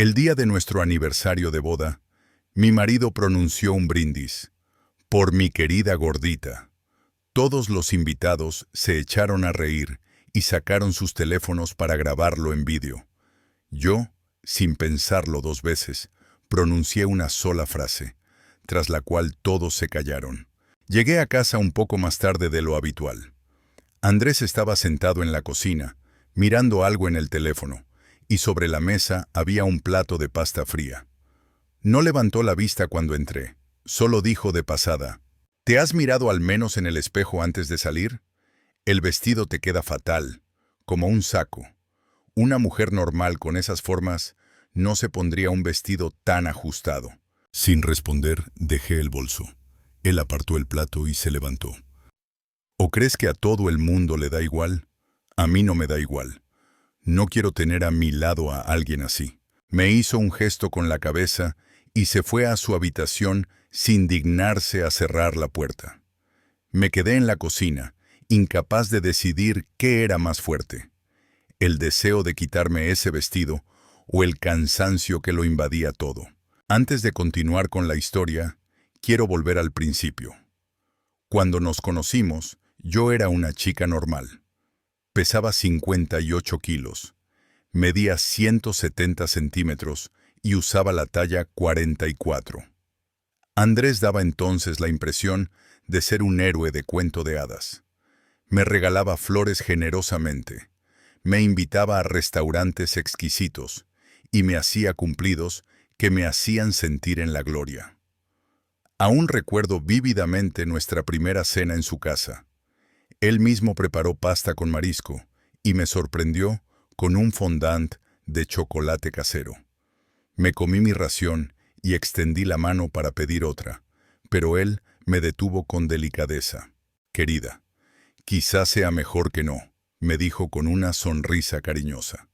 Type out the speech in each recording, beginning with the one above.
El día de nuestro aniversario de boda, mi marido pronunció un brindis. Por mi querida gordita. Todos los invitados se echaron a reír y sacaron sus teléfonos para grabarlo en vídeo. Yo, sin pensarlo dos veces, pronuncié una sola frase, tras la cual todos se callaron. Llegué a casa un poco más tarde de lo habitual. Andrés estaba sentado en la cocina, mirando algo en el teléfono, y sobre la mesa había un plato de pasta fría. No levantó la vista cuando entré, solo dijo de pasada: ¿te has mirado al menos en el espejo antes de salir? El vestido te queda fatal, como un saco. Una mujer normal con esas formas no se pondría un vestido tan ajustado. Sin responder, dejé el bolso. Él apartó el plato y se levantó. ¿O crees que a todo el mundo le da igual? A mí no me da igual. No quiero tener a mi lado a alguien así. Me hizo un gesto con la cabeza y se fue a su habitación sin dignarse a cerrar la puerta. Me quedé en la cocina, incapaz de decidir qué era más fuerte: el deseo de quitarme ese vestido o el cansancio que lo invadía todo. Antes de continuar con la historia, quiero volver al principio. Cuando nos conocimos, yo era una chica normal. Pesaba 58 kilos, medía 170 centímetros y usaba la talla 44. Andrés daba entonces la impresión de ser un héroe de cuento de hadas. Me regalaba flores generosamente, me invitaba a restaurantes exquisitos y me hacía cumplidos que me hacían sentir en la gloria. Aún recuerdo vívidamente nuestra primera cena en su casa. Él mismo preparó pasta con marisco y me sorprendió con un fondant de chocolate casero. Me comí mi ración y extendí la mano para pedir otra, pero él me detuvo con delicadeza. «Querida, quizás sea mejor que no», me dijo con una sonrisa cariñosa.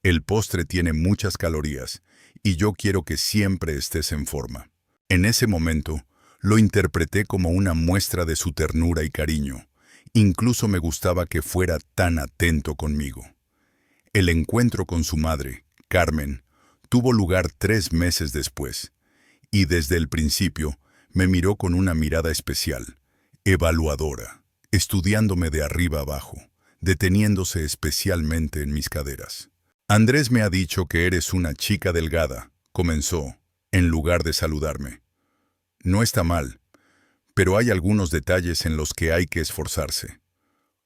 «El postre tiene muchas calorías y yo quiero que siempre estés en forma». En ese momento, lo interpreté como una muestra de su ternura y cariño. Incluso me gustaba que fuera tan atento conmigo. El encuentro con su madre, Carmen, tuvo lugar 3 meses después, y desde el principio me miró con una mirada especial, evaluadora, estudiándome de arriba abajo, deteniéndose especialmente en mis caderas. «Andrés me ha dicho que eres una chica delgada», comenzó, en lugar de saludarme. «No está mal, pero hay algunos detalles en los que hay que esforzarse.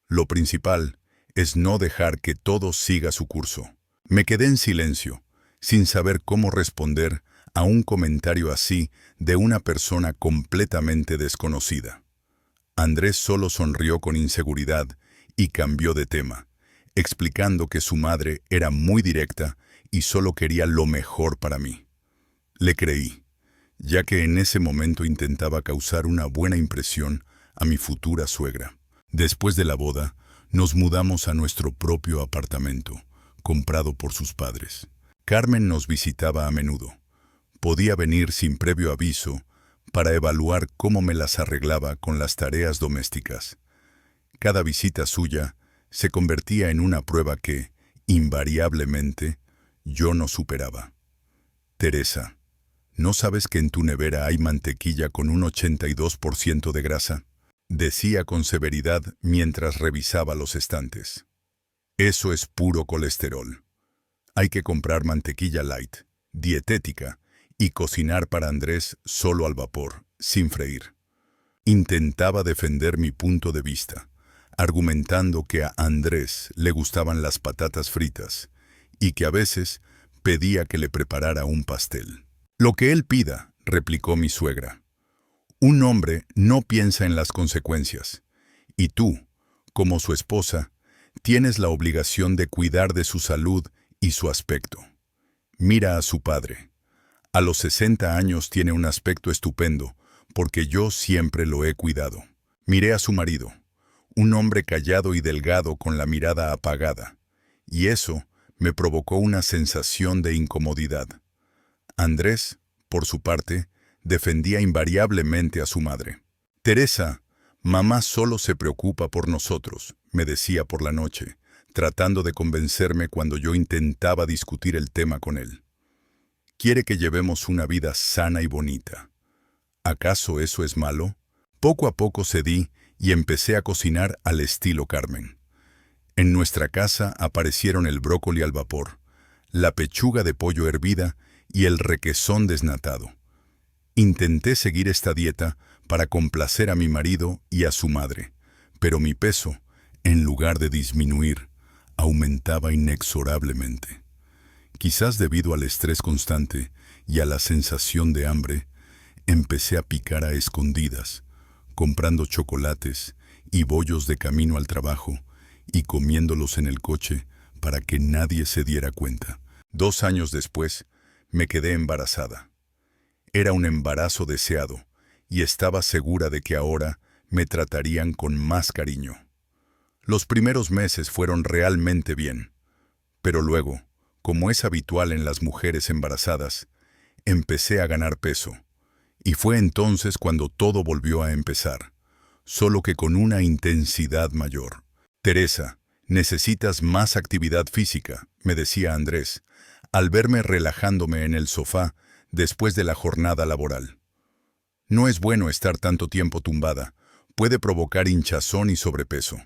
Lo principal es no dejar que todo siga su curso». Me quedé en silencio, sin saber cómo responder a un comentario así de una persona completamente desconocida. Andrés solo sonrió con inseguridad y cambió de tema, explicando que su madre era muy directa y solo quería lo mejor para mí. Le creí, ya que en ese momento intentaba causar una buena impresión a mi futura suegra. Después de la boda, nos mudamos a nuestro propio apartamento, comprado por sus padres. Carmen nos visitaba a menudo. Podía venir sin previo aviso para evaluar cómo me las arreglaba con las tareas domésticas. Cada visita suya se convertía en una prueba que, invariablemente, yo no superaba. «Teresa, ¿no sabes que en tu nevera hay mantequilla con un 82% de grasa?», decía con severidad mientras revisaba los estantes. «Eso es puro colesterol. Hay que comprar mantequilla light, dietética, y cocinar para Andrés solo al vapor, sin freír». Intentaba defender mi punto de vista, argumentando que a Andrés le gustaban las patatas fritas y que a veces pedía que le preparara un pastel. «Lo que él pida», replicó mi suegra. «Un hombre no piensa en las consecuencias, y tú, como su esposa, tienes la obligación de cuidar de su salud y su aspecto. Mira a su padre. A los 60 años tiene un aspecto estupendo, porque yo siempre lo he cuidado. Miré a su marido, un hombre callado y delgado con la mirada apagada, y eso me provocó una sensación de incomodidad. Andrés, por su parte, defendía invariablemente a su madre. «Teresa, mamá solo se preocupa por nosotros», me decía por la noche, tratando de convencerme cuando yo intentaba discutir el tema con él. Quiere que llevemos una vida sana y bonita. ¿Acaso eso es malo? Poco a poco cedí y empecé a cocinar al estilo Carmen. En nuestra casa aparecieron el brócoli al vapor, la pechuga de pollo hervida y el requesón desnatado. Intenté seguir esta dieta para complacer a mi marido y a su madre, pero mi peso, en lugar de disminuir, aumentaba inexorablemente. Quizás debido al estrés constante y a la sensación de hambre, empecé a picar a escondidas, comprando chocolates y bollos de camino al trabajo y comiéndolos en el coche para que nadie se diera cuenta. 2 años después, me quedé embarazada. Era un embarazo deseado y estaba segura de que ahora me tratarían con más cariño. Los primeros meses fueron realmente bien, pero luego, como es habitual en las mujeres embarazadas, empecé a ganar peso. Y fue entonces cuando todo volvió a empezar, solo que con una intensidad mayor. Teresa, necesitas más actividad física, me decía Andrés, al verme relajándome en el sofá después de la jornada laboral. No es bueno estar tanto tiempo tumbada, puede provocar hinchazón y sobrepeso.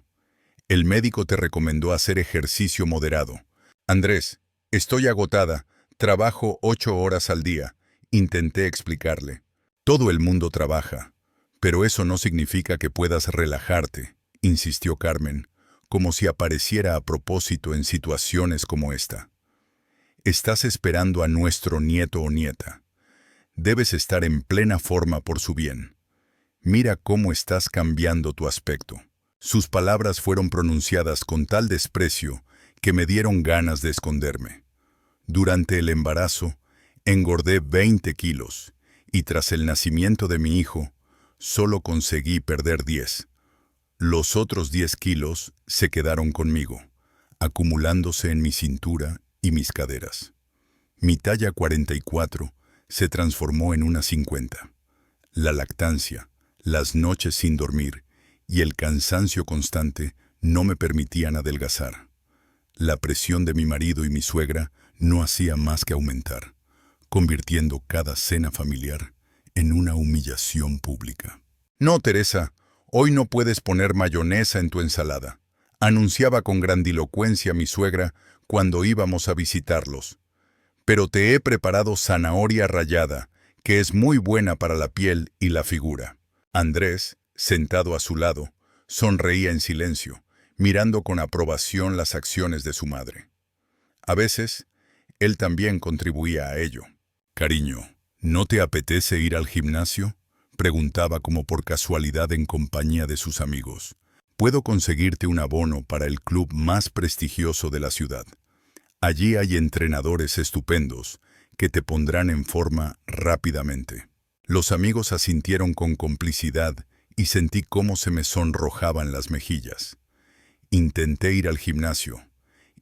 El médico te recomendó hacer ejercicio moderado. Andrés, estoy agotada, trabajo 8 horas al día, intenté explicarle. Todo el mundo trabaja, pero eso no significa que puedas relajarte, insistió Carmen, como si apareciera a propósito en situaciones como esta. Estás esperando a nuestro nieto o nieta. Debes estar en plena forma por su bien. Mira cómo estás cambiando tu aspecto. Sus palabras fueron pronunciadas con tal desprecio que me dieron ganas de esconderme. Durante el embarazo, engordé 20 kilos. Y tras el nacimiento de mi hijo, solo conseguí perder 10. Los otros 10 kilos se quedaron conmigo, acumulándose en mi cintura y mis caderas. Mi talla 44 se transformó en una 50. La lactancia, las noches sin dormir y el cansancio constante no me permitían adelgazar. La presión de mi marido y mi suegra no hacía más que aumentar, convirtiendo cada cena familiar en una humillación pública. No, Teresa, hoy no puedes poner mayonesa en tu ensalada, anunciaba con grandilocuencia mi suegra cuando íbamos a visitarlos. Pero te he preparado zanahoria rallada, que es muy buena para la piel y la figura. Andrés, sentado a su lado, sonreía en silencio, mirando con aprobación las acciones de su madre. A veces, él también contribuía a ello. Cariño, ¿no te apetece ir al gimnasio?, preguntaba como por casualidad en compañía de sus amigos. Puedo conseguirte un abono para el club más prestigioso de la ciudad. Allí hay entrenadores estupendos que te pondrán en forma rápidamente. Los amigos asintieron con complicidad y sentí cómo se me sonrojaban las mejillas. Intenté ir al gimnasio.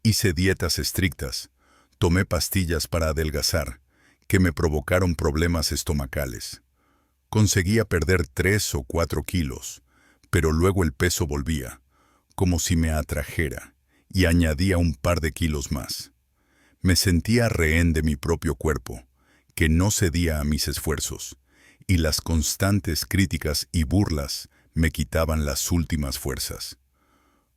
Hice dietas estrictas. Tomé pastillas para adelgazar, que me provocaron problemas estomacales. Conseguía perder 3 o 4 kilos, pero luego el peso volvía, como si me atrajera, y añadía un par de kilos más. Me sentía rehén de mi propio cuerpo, que no cedía a mis esfuerzos, y las constantes críticas y burlas me quitaban las últimas fuerzas.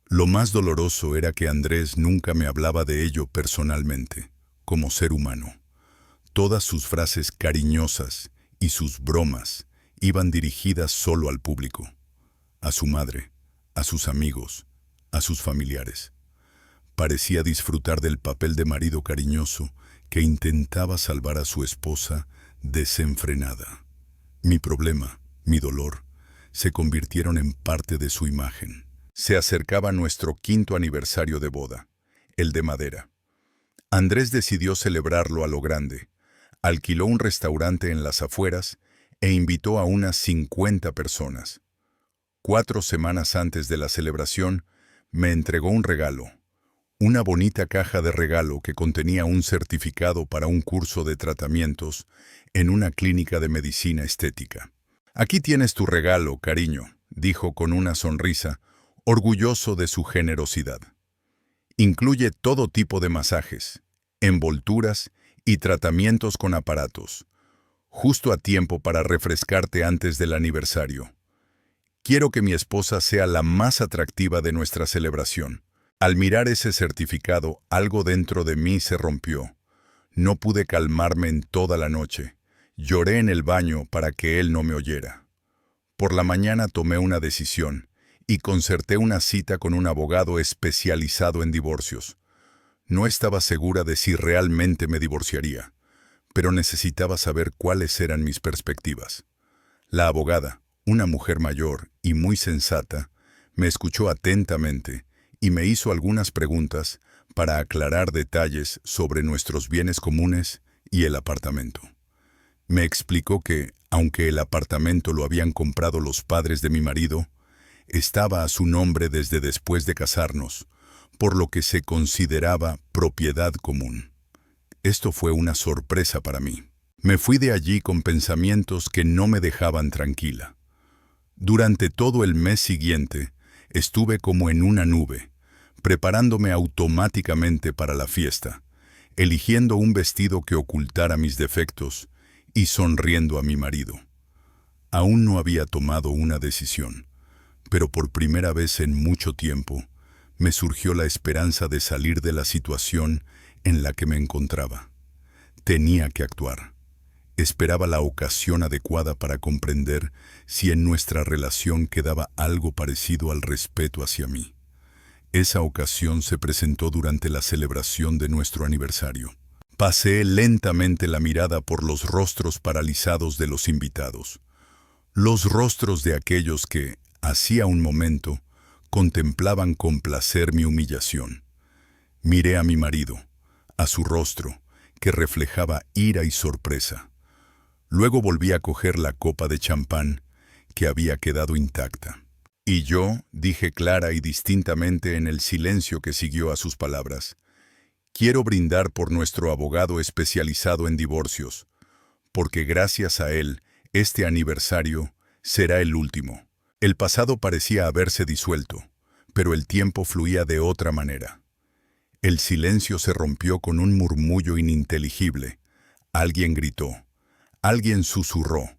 Lo más doloroso era que Andrés nunca me hablaba de ello personalmente, como ser humano. Todas sus frases cariñosas y sus bromas iban dirigidas solo al público, a su madre, a sus amigos, a sus familiares. Parecía disfrutar del papel de marido cariñoso que intentaba salvar a su esposa desenfrenada. Mi problema, mi dolor, se convirtieron en parte de su imagen. Se acercaba nuestro 5º aniversario de boda, el de madera. Andrés decidió celebrarlo a lo grande. Alquiló un restaurante en las afueras e invitó a unas 50 personas. 4 semanas antes de la celebración, me entregó un regalo. Una bonita caja de regalo que contenía un certificado para un curso de tratamientos en una clínica de medicina estética. Aquí tienes tu regalo, cariño, dijo con una sonrisa, orgulloso de su generosidad. Incluye todo tipo de masajes, envolturas y tratamientos con aparatos, justo a tiempo para refrescarte antes del aniversario. Quiero que mi esposa sea la más atractiva de nuestra celebración. Al mirar ese certificado, algo dentro de mí se rompió. No pude calmarme en toda la noche. Lloré en el baño para que él no me oyera. Por la mañana tomé una decisión y concerté una cita con un abogado especializado en divorcios. No estaba segura de si realmente me divorciaría, pero necesitaba saber cuáles eran mis perspectivas. La abogada, una mujer mayor y muy sensata, me escuchó atentamente y me hizo algunas preguntas para aclarar detalles sobre nuestros bienes comunes y el apartamento. Me explicó que, aunque el apartamento lo habían comprado los padres de mi marido, estaba a su nombre desde después de casarnos, por lo que se consideraba propiedad común. Esto fue una sorpresa para mí. Me fui de allí con pensamientos que no me dejaban tranquila. Durante todo el mes siguiente, estuve como en una nube, preparándome automáticamente para la fiesta, eligiendo un vestido que ocultara mis defectos y sonriendo a mi marido. Aún no había tomado una decisión, pero por primera vez en mucho tiempo, me surgió la esperanza de salir de la situación en la que me encontraba. Tenía que actuar. Esperaba la ocasión adecuada para comprender si en nuestra relación quedaba algo parecido al respeto hacia mí. Esa ocasión se presentó durante la celebración de nuestro aniversario. Pasé lentamente la mirada por los rostros paralizados de los invitados. Los rostros de aquellos que, hacía un momento, contemplaban con placer mi humillación. Miré a mi marido, a su rostro, que reflejaba ira y sorpresa. Luego volví a coger la copa de champán, que había quedado intacta. Y yo, dije clara y distintamente en el silencio que siguió a sus palabras, quiero brindar por nuestro abogado especializado en divorcios, porque gracias a él, este aniversario será el último. El pasado parecía haberse disuelto, pero el tiempo fluía de otra manera. El silencio se rompió con un murmullo ininteligible. Alguien gritó. Alguien susurró,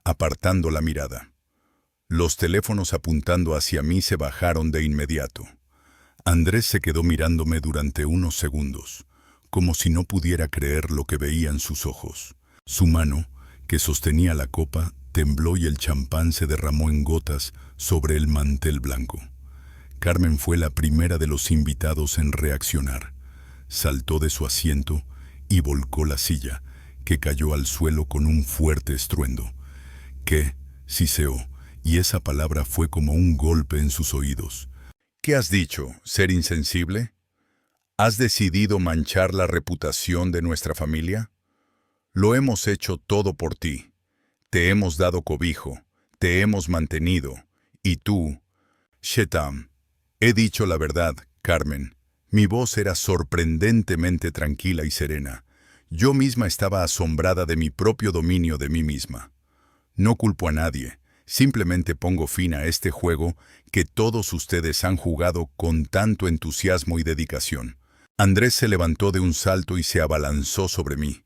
apartando la mirada. Los teléfonos apuntando hacia mí se bajaron de inmediato. Andrés se quedó mirándome durante unos segundos, como si no pudiera creer lo que veía en sus ojos. Su mano, que sostenía la copa, tembló y el champán se derramó en gotas sobre el mantel blanco. Carmen fue la primera de los invitados en reaccionar. Saltó de su asiento y volcó la silla, que cayó al suelo con un fuerte estruendo. ¿Qué? Siseó, y esa palabra fue como un golpe en sus oídos. ¿Qué has dicho, ser insensible? ¿Has decidido manchar la reputación de nuestra familia? Lo hemos hecho todo por ti. Te hemos dado cobijo, te hemos mantenido. Y tú, Shetam, he dicho la verdad, Carmen. Mi voz era sorprendentemente tranquila y serena. Yo misma estaba asombrada de mi propio dominio de mí misma. No culpo a nadie, simplemente pongo fin a este juego que todos ustedes han jugado con tanto entusiasmo y dedicación. Andrés se levantó de un salto y se abalanzó sobre mí,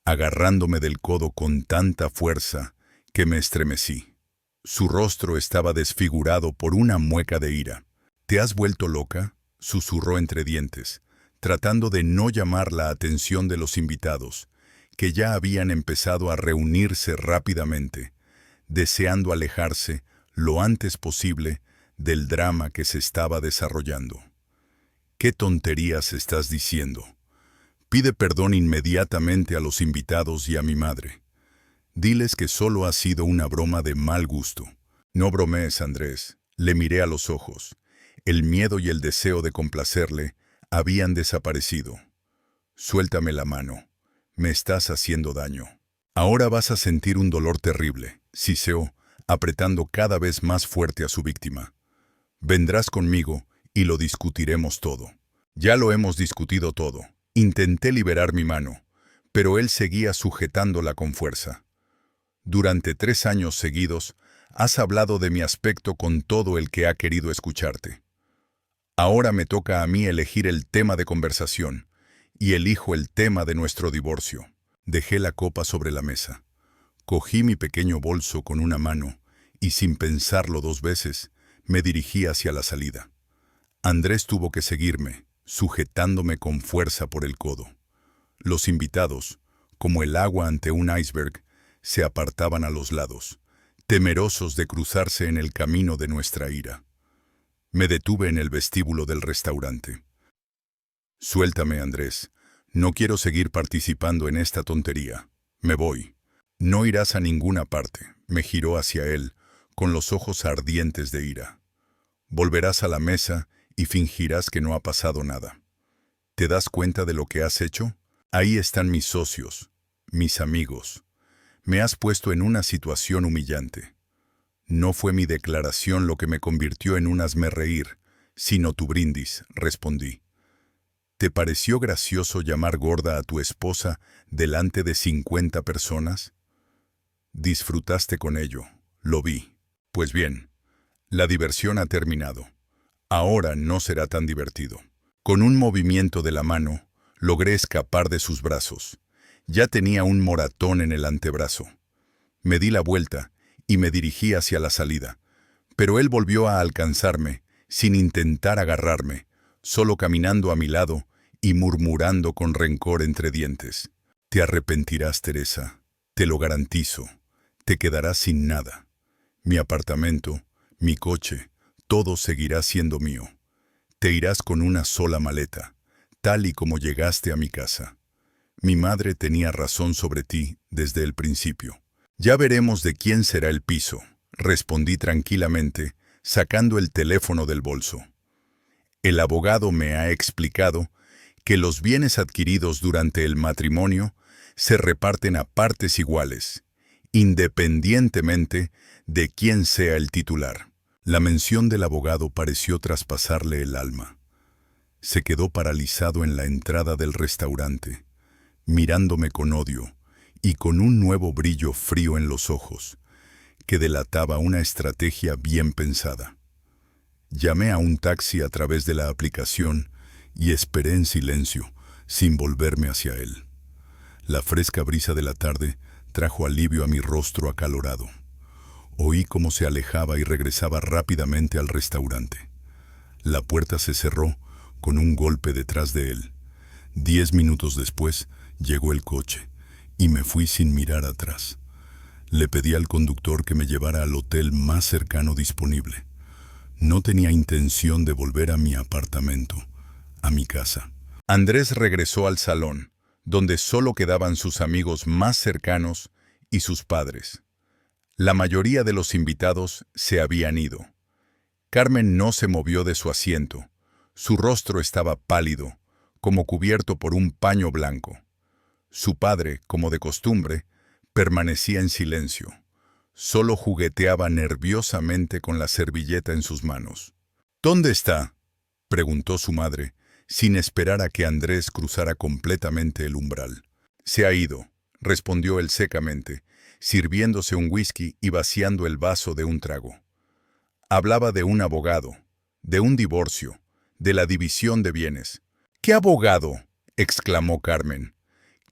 agarrándome del codo con tanta fuerza que me estremecí. Su rostro estaba desfigurado por una mueca de ira. ¿Te has vuelto loca?, susurró entre dientes, tratando de no llamar la atención de los invitados, que ya habían empezado a reunirse rápidamente, deseando alejarse lo antes posible del drama que se estaba desarrollando. ¿Qué tonterías estás diciendo? Pide perdón inmediatamente a los invitados y a mi madre. Diles que solo ha sido una broma de mal gusto. No bromees, Andrés. Le miré a los ojos. El miedo y el deseo de complacerle habían desaparecido. Suéltame la mano. Me estás haciendo daño. Ahora vas a sentir un dolor terrible, siseó, apretando cada vez más fuerte a su víctima. Vendrás conmigo y lo discutiremos todo. Ya lo hemos discutido todo. Intenté liberar mi mano, pero él seguía sujetándola con fuerza. Durante 3 años seguidos, has hablado de mi aspecto con todo el que ha querido escucharte. Ahora me toca a mí elegir el tema de conversación, y elijo el tema de nuestro divorcio. Dejé la copa sobre la mesa. Cogí mi pequeño bolso con una mano y, sin pensarlo 2 veces, me dirigí hacia la salida. Andrés tuvo que seguirme, sujetándome con fuerza por el codo. Los invitados, como el agua ante un iceberg, se apartaban a los lados, temerosos de cruzarse en el camino de nuestra ira. Me detuve en el vestíbulo del restaurante. «Suéltame, Andrés. No quiero seguir participando en esta tontería. Me voy». «No irás a ninguna parte», me giró hacia él, con los ojos ardientes de ira. «Volverás a la mesa y fingirás que no ha pasado nada. ¿Te das cuenta de lo que has hecho? Ahí están mis socios, mis amigos. Me has puesto en una situación humillante. No fue mi declaración lo que me convirtió en un hazmerreír, sino tu brindis», respondí. «¿Te pareció gracioso llamar gorda a tu esposa delante de 50 personas? Disfrutaste con ello, lo vi. Pues bien, la diversión ha terminado. Ahora no será tan divertido». Con un movimiento de la mano, logré escapar de sus brazos. Ya tenía un moratón en el antebrazo. Me di la vuelta y me dirigí hacia la salida, pero él volvió a alcanzarme, sin intentar agarrarme, solo caminando a mi lado y murmurando con rencor entre dientes. «Te arrepentirás, Teresa, te lo garantizo. Te quedarás sin nada. Mi apartamento, mi coche, todo seguirá siendo mío. Te irás con una sola maleta, tal y como llegaste a mi casa. Mi madre tenía razón sobre ti desde el principio». «Ya veremos de quién será el piso», respondí tranquilamente, sacando el teléfono del bolso. «El abogado me ha explicado que los bienes adquiridos durante el matrimonio se reparten a partes iguales, independientemente de quién sea el titular». La mención del abogado pareció traspasarle el alma. Se quedó paralizado en la entrada del restaurante, mirándome con odio y con un nuevo brillo frío en los ojos, que delataba una estrategia bien pensada. Llamé a un taxi a través de la aplicación y esperé en silencio, sin volverme hacia él. La fresca brisa de la tarde trajo alivio a mi rostro acalorado. Oí cómo se alejaba y regresaba rápidamente al restaurante. La puerta se cerró con un golpe detrás de él. 10 minutos después llegó el coche y me fui sin mirar atrás. Le pedí al conductor que me llevara al hotel más cercano disponible. No tenía intención de volver a mi apartamento, a mi casa. Andrés regresó al salón, donde solo quedaban sus amigos más cercanos y sus padres. La mayoría de los invitados se habían ido. Carmen no se movió de su asiento. Su rostro estaba pálido, como cubierto por un paño blanco. Su padre, como de costumbre, permanecía en silencio. Solo jugueteaba nerviosamente con la servilleta en sus manos. «¿Dónde está?», preguntó su madre, sin esperar a que Andrés cruzara completamente el umbral. «Se ha ido», respondió él secamente, sirviéndose un whisky y vaciando el vaso de un trago. Hablaba de un abogado, de un divorcio, de la división de bienes. «¿Qué abogado?», exclamó Carmen.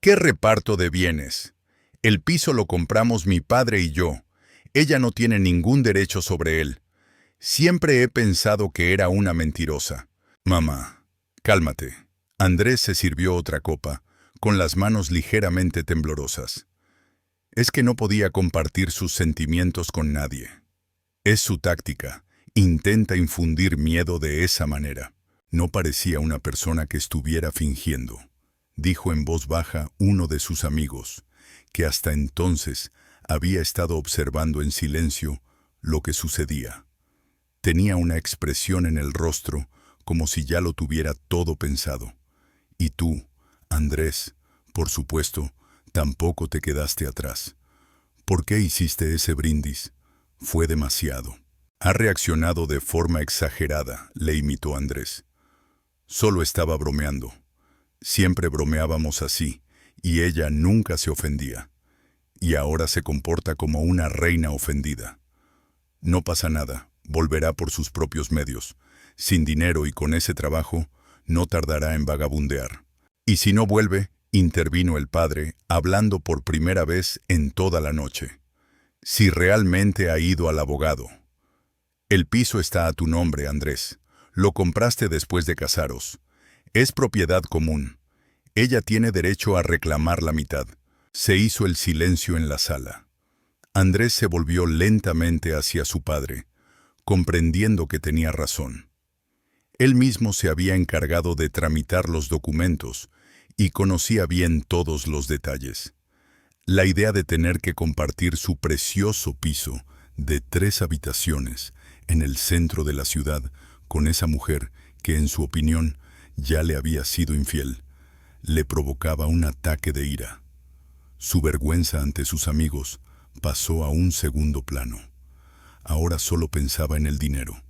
«¿Qué reparto de bienes? El piso lo compramos mi padre y yo. Ella no tiene ningún derecho sobre él. Siempre he pensado que era una mentirosa». «Mamá, cálmate». Andrés se sirvió otra copa, con las manos ligeramente temblorosas. Es que no podía compartir sus sentimientos con nadie. Es su táctica. Intenta infundir miedo de esa manera. No parecía una persona que estuviera fingiendo, dijo en voz baja uno de sus amigos, que hasta entonces había estado observando en silencio lo que sucedía. Tenía una expresión en el rostro como si ya lo tuviera todo pensado. Y tú, Andrés, por supuesto, tampoco te quedaste atrás. ¿Por qué hiciste ese brindis? Fue demasiado. Ha reaccionado de forma exagerada, le imitó Andrés. Solo estaba bromeando. Siempre bromeábamos así, y ella nunca se ofendía. Y ahora se comporta como una reina ofendida. No pasa nada, volverá por sus propios medios. Sin dinero y con ese trabajo, no tardará en vagabundear. Y si no vuelve, intervino el padre, hablando por primera vez en toda la noche. Si realmente ha ido al abogado. El piso está a tu nombre, Andrés. Lo compraste después de casaros. Es propiedad común. Ella tiene derecho a reclamar la mitad. Se hizo el silencio en la sala. Andrés se volvió lentamente hacia su padre, comprendiendo que tenía razón. Él mismo se había encargado de tramitar los documentos y conocía bien todos los detalles. La idea de tener que compartir su precioso piso de 3 habitaciones en el centro de la ciudad con esa mujer que, en su opinión, ya le había sido infiel, le provocaba un ataque de ira. Su vergüenza ante sus amigos pasó a un segundo plano. Ahora solo pensaba en el dinero,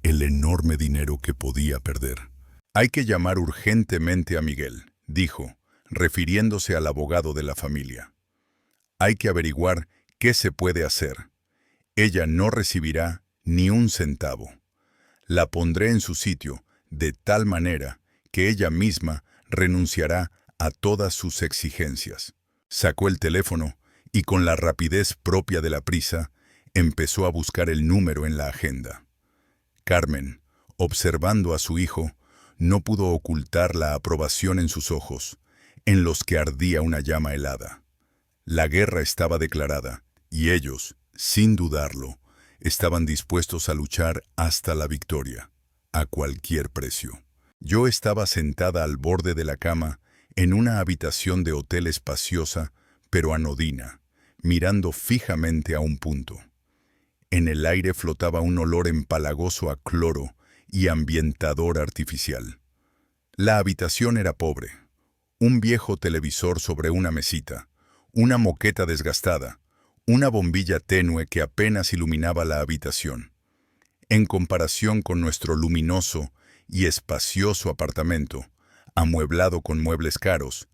el enorme dinero que podía perder. Hay que llamar urgentemente a Miguel, dijo, refiriéndose al abogado de la familia. Hay que averiguar qué se puede hacer. Ella no recibirá ni un centavo. La pondré en su sitio de tal manera que ella misma renunciará a todas sus exigencias. Sacó el teléfono y, con la rapidez propia de la prisa, empezó a buscar el número en la agenda. Carmen, observando a su hijo, no pudo ocultar la aprobación en sus ojos, en los que ardía una llama helada. La guerra estaba declarada, y ellos, sin dudarlo, estaban dispuestos a luchar hasta la victoria, a cualquier precio. Yo estaba sentada al borde de la cama, en una habitación de hotel espaciosa, pero anodina, mirando fijamente a un punto. En el aire flotaba un olor empalagoso a cloro y ambientador artificial. La habitación era pobre. Un viejo televisor sobre una mesita, una moqueta desgastada, una bombilla tenue que apenas iluminaba la habitación. En comparación con nuestro luminoso y espacioso apartamento, amueblado con muebles caros,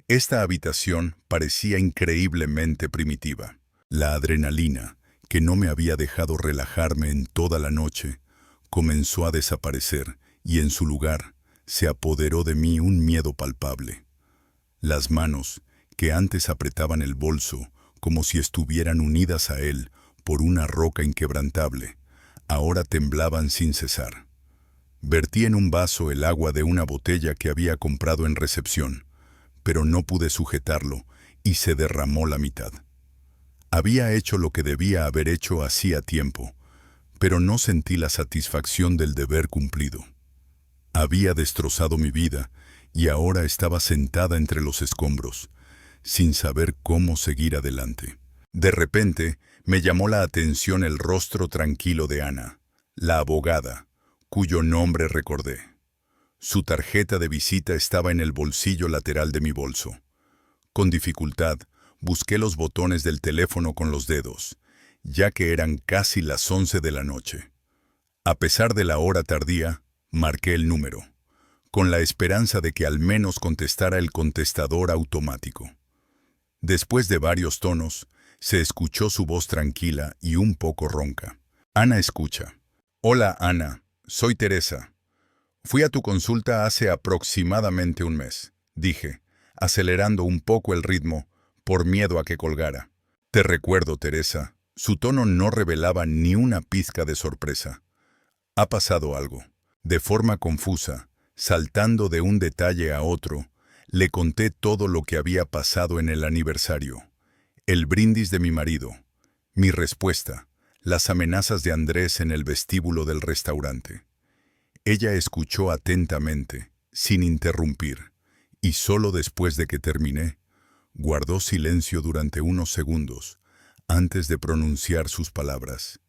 esta habitación parecía increíblemente primitiva. La adrenalina, que no me había dejado relajarme en toda la noche, comenzó a desaparecer y, en su lugar, se apoderó de mí un miedo palpable. Las manos, que antes apretaban el bolso como si estuvieran unidas a él por una roca inquebrantable, ahora temblaban sin cesar. Vertí en un vaso el agua de una botella que había comprado en recepción, pero no pude sujetarlo y se derramó la mitad. Había hecho lo que debía haber hecho hacía tiempo, pero no sentí la satisfacción del deber cumplido. Había destrozado mi vida y ahora estaba sentada entre los escombros, sin saber cómo seguir adelante. De repente, me llamó la atención el rostro tranquilo de Ana, la abogada, cuyo nombre recordé. Su tarjeta de visita estaba en el bolsillo lateral de mi bolso. Con dificultad, busqué los botones del teléfono con los dedos, ya que eran casi las 11 de la noche. A pesar de la hora tardía, marqué el número, con la esperanza de que al menos contestara el contestador automático. Después de varios tonos, se escuchó su voz tranquila y un poco ronca. Ana escucha. Hola, Ana, soy Teresa. Fui a tu consulta hace aproximadamente un mes, dije, acelerando un poco el ritmo, por miedo a que colgara. Te recuerdo, Teresa. Su tono no revelaba ni una pizca de sorpresa. Ha pasado algo. De forma confusa, saltando de un detalle a otro, le conté todo lo que había pasado en el aniversario. El brindis de mi marido, mi respuesta, las amenazas de Andrés en el vestíbulo del restaurante. Ella escuchó atentamente, sin interrumpir, y solo después de que terminé, guardó silencio durante unos segundos antes de pronunciar sus palabras,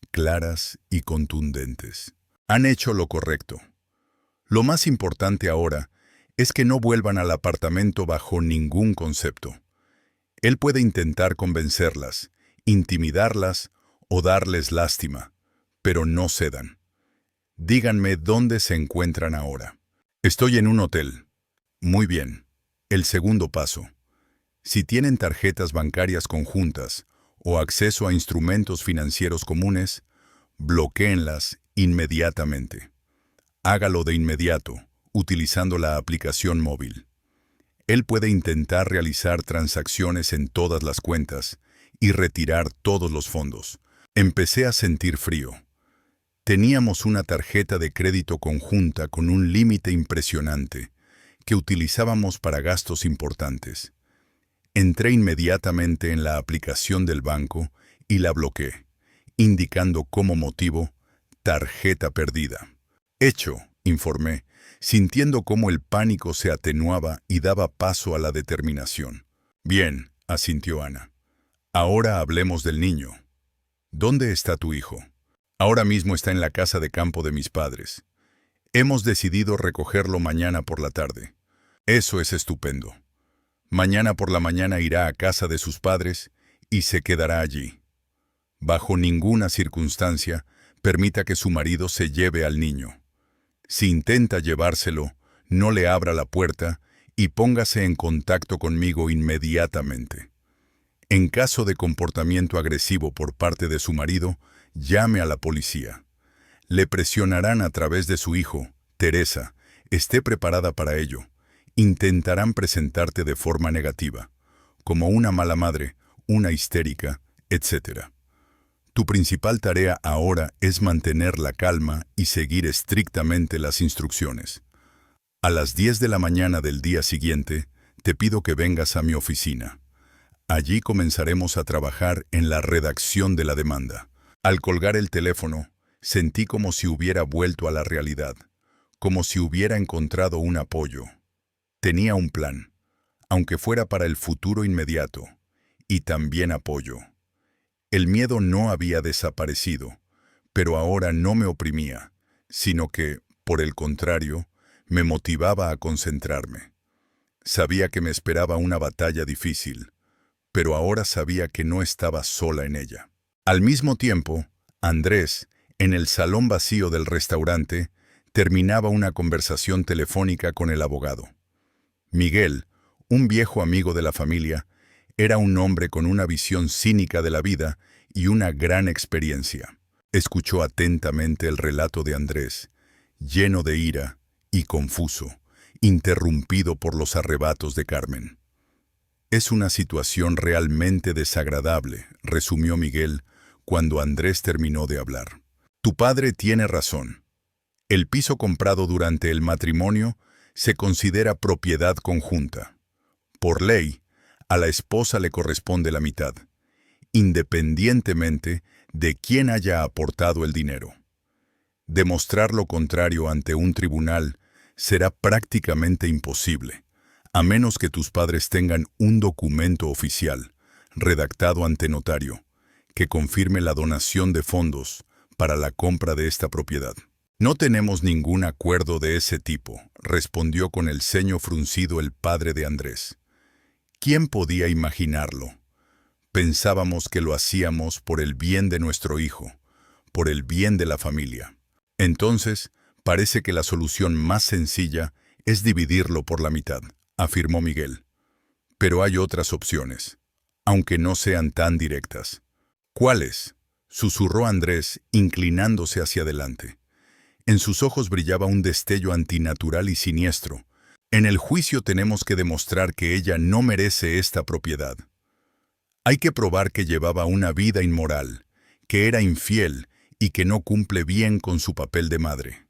claras y contundentes. Han hecho lo correcto. Lo más importante ahora es que no vuelvan al apartamento bajo ningún concepto. Él puede intentar convencerlas, intimidarlas o darles lástima, pero no cedan. Díganme dónde se encuentran ahora. Estoy en un hotel. Muy bien. El segundo paso. Si tienen tarjetas bancarias conjuntas o acceso a instrumentos financieros comunes, bloquéenlas inmediatamente. Hágalo de inmediato, utilizando la aplicación móvil. Él puede intentar realizar transacciones en todas las cuentas y retirar todos los fondos. Empecé a sentir frío. Teníamos una tarjeta de crédito conjunta con un límite impresionante que utilizábamos para gastos importantes. Entré inmediatamente en la aplicación del banco y la bloqueé, indicando como motivo tarjeta perdida. Hecho, informé, sintiendo cómo el pánico se atenuaba y daba paso a la determinación. Bien, asintió Ana. Ahora hablemos del niño. ¿Dónde está tu hijo? Ahora mismo está en la casa de campo de mis padres. Hemos decidido recogerlo mañana por la tarde. Eso es estupendo. Mañana por la mañana irá a casa de sus padres y se quedará allí. Bajo ninguna circunstancia, permita que su marido se lleve al niño. Si intenta llevárselo, no le abra la puerta y póngase en contacto conmigo inmediatamente. En caso de comportamiento agresivo por parte de su marido, llame a la policía. Le presionarán a través de su hijo, Teresa. Esté preparada para ello. Intentarán presentarte de forma negativa, como una mala madre, una histérica, etc. Tu principal tarea ahora es mantener la calma y seguir estrictamente las instrucciones. A las 10 de la mañana del día siguiente, te pido que vengas a mi oficina. Allí comenzaremos a trabajar en la redacción de la demanda. Al colgar el teléfono, sentí como si hubiera vuelto a la realidad, como si hubiera encontrado un apoyo. Tenía un plan, aunque fuera para el futuro inmediato, y también apoyo. El miedo no había desaparecido, pero ahora no me oprimía, sino que, por el contrario, me motivaba a concentrarme. Sabía que me esperaba una batalla difícil, pero ahora sabía que no estaba sola en ella. Al mismo tiempo, Andrés, en el salón vacío del restaurante, terminaba una conversación telefónica con el abogado. Miguel, un viejo amigo de la familia, era un hombre con una visión cínica de la vida y una gran experiencia. Escuchó atentamente el relato de Andrés, lleno de ira y confuso, interrumpido por los arrebatos de Carmen. Es una situación realmente desagradable, resumió Miguel cuando Andrés terminó de hablar. Tu padre tiene razón. El piso comprado durante el matrimonio se considera propiedad conjunta. Por ley, a la esposa le corresponde la mitad, independientemente de quién haya aportado el dinero. Demostrar lo contrario ante un tribunal será prácticamente imposible, a menos que tus padres tengan un documento oficial, redactado ante notario, que confirme la donación de fondos para la compra de esta propiedad. No tenemos ningún acuerdo de ese tipo, respondió con el ceño fruncido el padre de Andrés. ¿Quién podía imaginarlo? Pensábamos que lo hacíamos por el bien de nuestro hijo, por el bien de la familia. Entonces, parece que la solución más sencilla es dividirlo por la mitad, afirmó Miguel. Pero hay otras opciones, aunque no sean tan directas. ¿Cuáles?, susurró Andrés, inclinándose hacia adelante. En sus ojos brillaba un destello antinatural y siniestro. En el juicio tenemos que demostrar que ella no merece esta propiedad. Hay que probar que llevaba una vida inmoral, que era infiel y que no cumple bien con su papel de madre.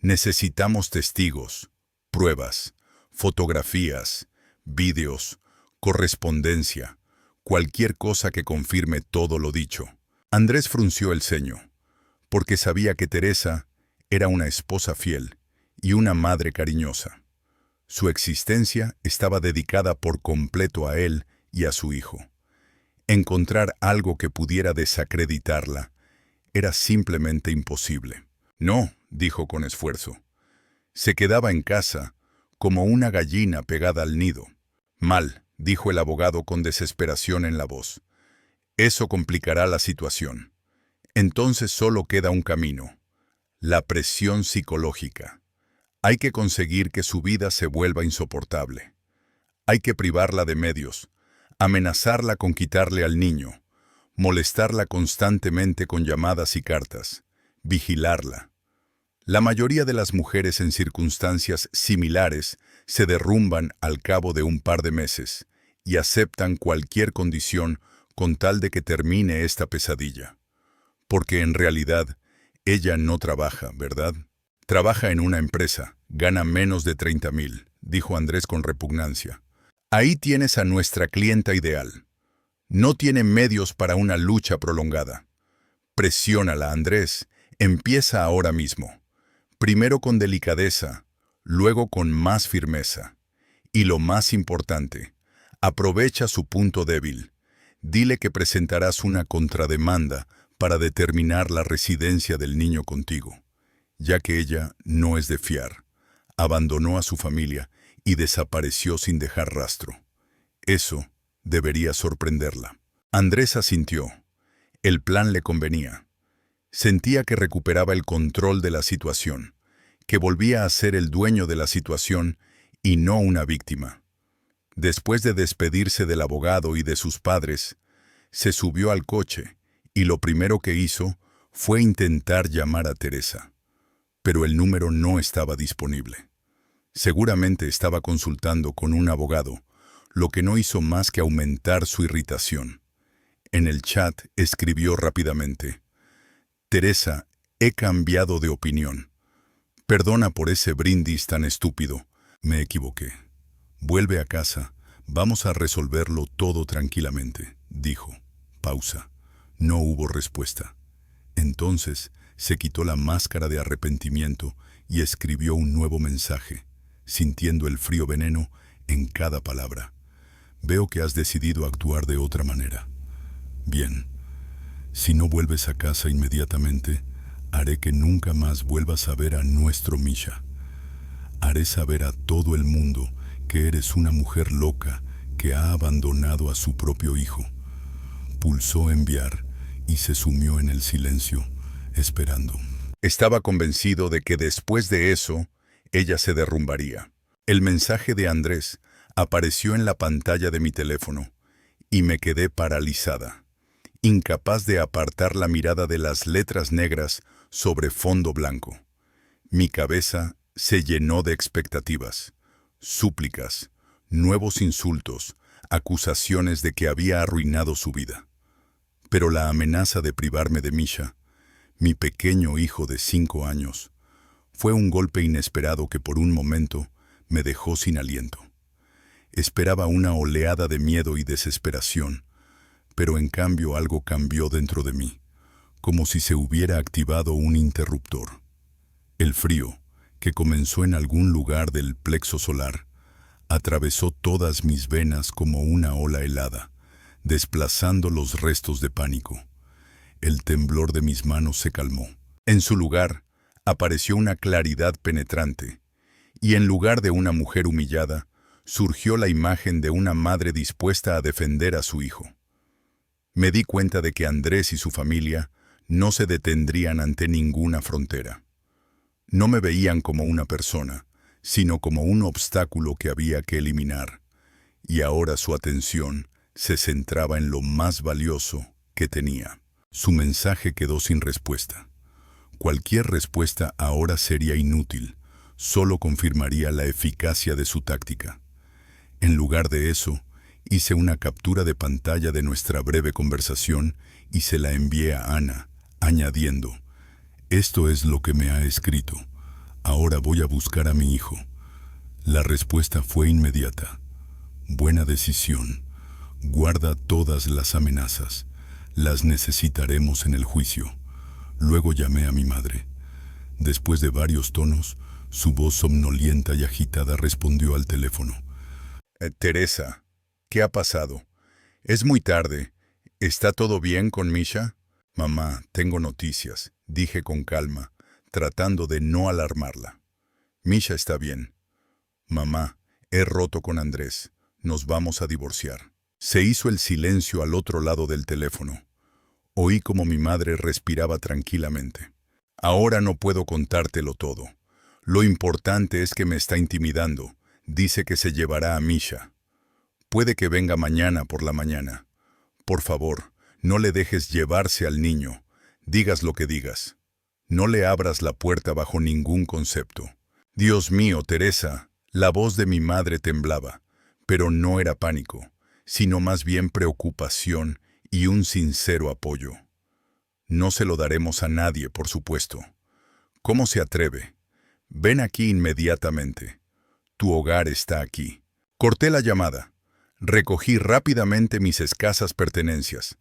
Necesitamos testigos, pruebas, fotografías, vídeos, correspondencia, cualquier cosa que confirme todo lo dicho. Andrés frunció el ceño, porque sabía que Teresa era una esposa fiel y una madre cariñosa. Su existencia estaba dedicada por completo a él y a su hijo. Encontrar algo que pudiera desacreditarla era simplemente imposible. No, dijo con esfuerzo. Se quedaba en casa, como una gallina pegada al nido. Mal, dijo el abogado con desesperación en la voz. Eso complicará la situación. Entonces solo queda un camino: la presión psicológica. Hay que conseguir que su vida se vuelva insoportable. Hay que privarla de medios, amenazarla con quitarle al niño, molestarla constantemente con llamadas y cartas, vigilarla. La mayoría de las mujeres en circunstancias similares se derrumban al cabo de un par de meses y aceptan cualquier condición con tal de que termine esta pesadilla. Porque en realidad, ella no trabaja, ¿verdad? Trabaja en una empresa, gana menos de 30,000, dijo Andrés con repugnancia. Ahí tienes a nuestra clienta ideal. No tiene medios para una lucha prolongada. Presiónala, Andrés. Empieza ahora mismo. Primero con delicadeza, luego con más firmeza. Y lo más importante, aprovecha su punto débil. Dile que presentarás una contrademanda para determinar la residencia del niño contigo, ya que ella no es de fiar. Abandonó a su familia y desapareció sin dejar rastro. Eso debería sorprenderla. Andrés asintió. El plan le convenía. Sentía que recuperaba el control de la situación, que volvía a ser el dueño de la situación y no una víctima. Después de despedirse del abogado y de sus padres, se subió al coche y lo primero que hizo fue intentar llamar a Teresa. Pero el número no estaba disponible. Seguramente estaba consultando con un abogado, lo que no hizo más que aumentar su irritación. En el chat escribió rápidamente: Teresa, he cambiado de opinión. Perdona por ese brindis tan estúpido. Me equivoqué. Vuelve a casa. Vamos a resolverlo todo tranquilamente, dijo. Pausa. No hubo respuesta. Entonces se quitó la máscara de arrepentimiento y escribió un nuevo mensaje, sintiendo el frío veneno en cada palabra. Veo que has decidido actuar de otra manera. Bien. Si no vuelves a casa inmediatamente, haré que nunca más vuelvas a ver a nuestro Misha. Haré saber a todo el mundo que eres una mujer loca que ha abandonado a su propio hijo. Pulsó enviar y se sumió en el silencio, esperando. Estaba convencido de que después de eso, ella se derrumbaría. El mensaje de Andrés apareció en la pantalla de mi teléfono y me quedé paralizada, incapaz de apartar la mirada de las letras negras sobre fondo blanco. Mi cabeza se llenó de expectativas, súplicas, nuevos insultos, acusaciones de que había arruinado su vida. Pero la amenaza de privarme de Misha, mi pequeño hijo de 5 años, fue un golpe inesperado que por un momento me dejó sin aliento. Esperaba una oleada de miedo y desesperación, pero en cambio algo cambió dentro de mí, como si se hubiera activado un interruptor. El frío, que comenzó en algún lugar del plexo solar, atravesó todas mis venas como una ola helada, desplazando los restos de pánico. El temblor de mis manos se calmó. En su lugar, apareció una claridad penetrante, y en lugar de una mujer humillada, surgió la imagen de una madre dispuesta a defender a su hijo. Me di cuenta de que Andrés y su familia no se detendrían ante ninguna frontera. No me veían como una persona, sino como un obstáculo que había que eliminar, y ahora su atención se centraba en lo más valioso que tenía. Su mensaje quedó sin respuesta. Cualquier respuesta ahora sería inútil, solo confirmaría la eficacia de su táctica. En lugar de eso, hice una captura de pantalla de nuestra breve conversación y se la envié a Ana, añadiendo: «Esto es lo que me ha escrito. Ahora voy a buscar a mi hijo». La respuesta fue inmediata. «Buena decisión. Guarda todas las amenazas. Las necesitaremos en el juicio». Luego llamé a mi madre. Después de varios tonos, su voz somnolienta y agitada respondió al teléfono. «Teresa, ¿qué ha pasado? Es muy tarde. ¿Está todo bien con Misha?» «Mamá, tengo noticias», dije con calma, tratando de no alarmarla. «Misha está bien». «Mamá, he roto con Andrés. Nos vamos a divorciar». Se hizo el silencio al otro lado del teléfono. Oí como mi madre respiraba tranquilamente. «Ahora no puedo contártelo todo. Lo importante es que me está intimidando. Dice que se llevará a Misha. Puede que venga mañana por la mañana. Por favor, no le dejes llevarse al niño. Digas lo que digas. No le abras la puerta bajo ningún concepto». «Dios mío, Teresa», La voz de mi madre temblaba, pero no era pánico, sino más bien preocupación y un sincero apoyo. No se lo daremos a nadie, por supuesto. ¿Cómo se atreve? Ven aquí inmediatamente. Tu hogar está aquí. Corté la llamada. Recogí rápidamente mis escasas pertenencias.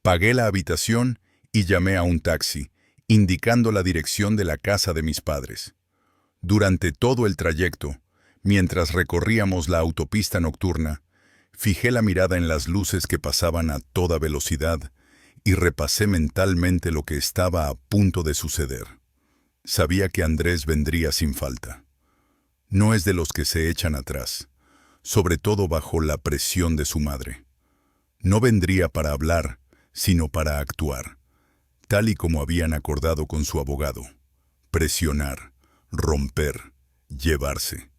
Pagué la habitación y llamé a un taxi, indicando la dirección de la casa de mis padres. Durante todo el trayecto, mientras recorríamos la autopista nocturna, fijé la mirada en las luces que pasaban a toda velocidad y repasé mentalmente lo que estaba a punto de suceder. Sabía que Andrés vendría sin falta. No es de los que se echan atrás, sobre todo bajo la presión de su madre. No vendría para hablar, sino para actuar, tal y como habían acordado con su abogado. Presionar, romper, llevarse.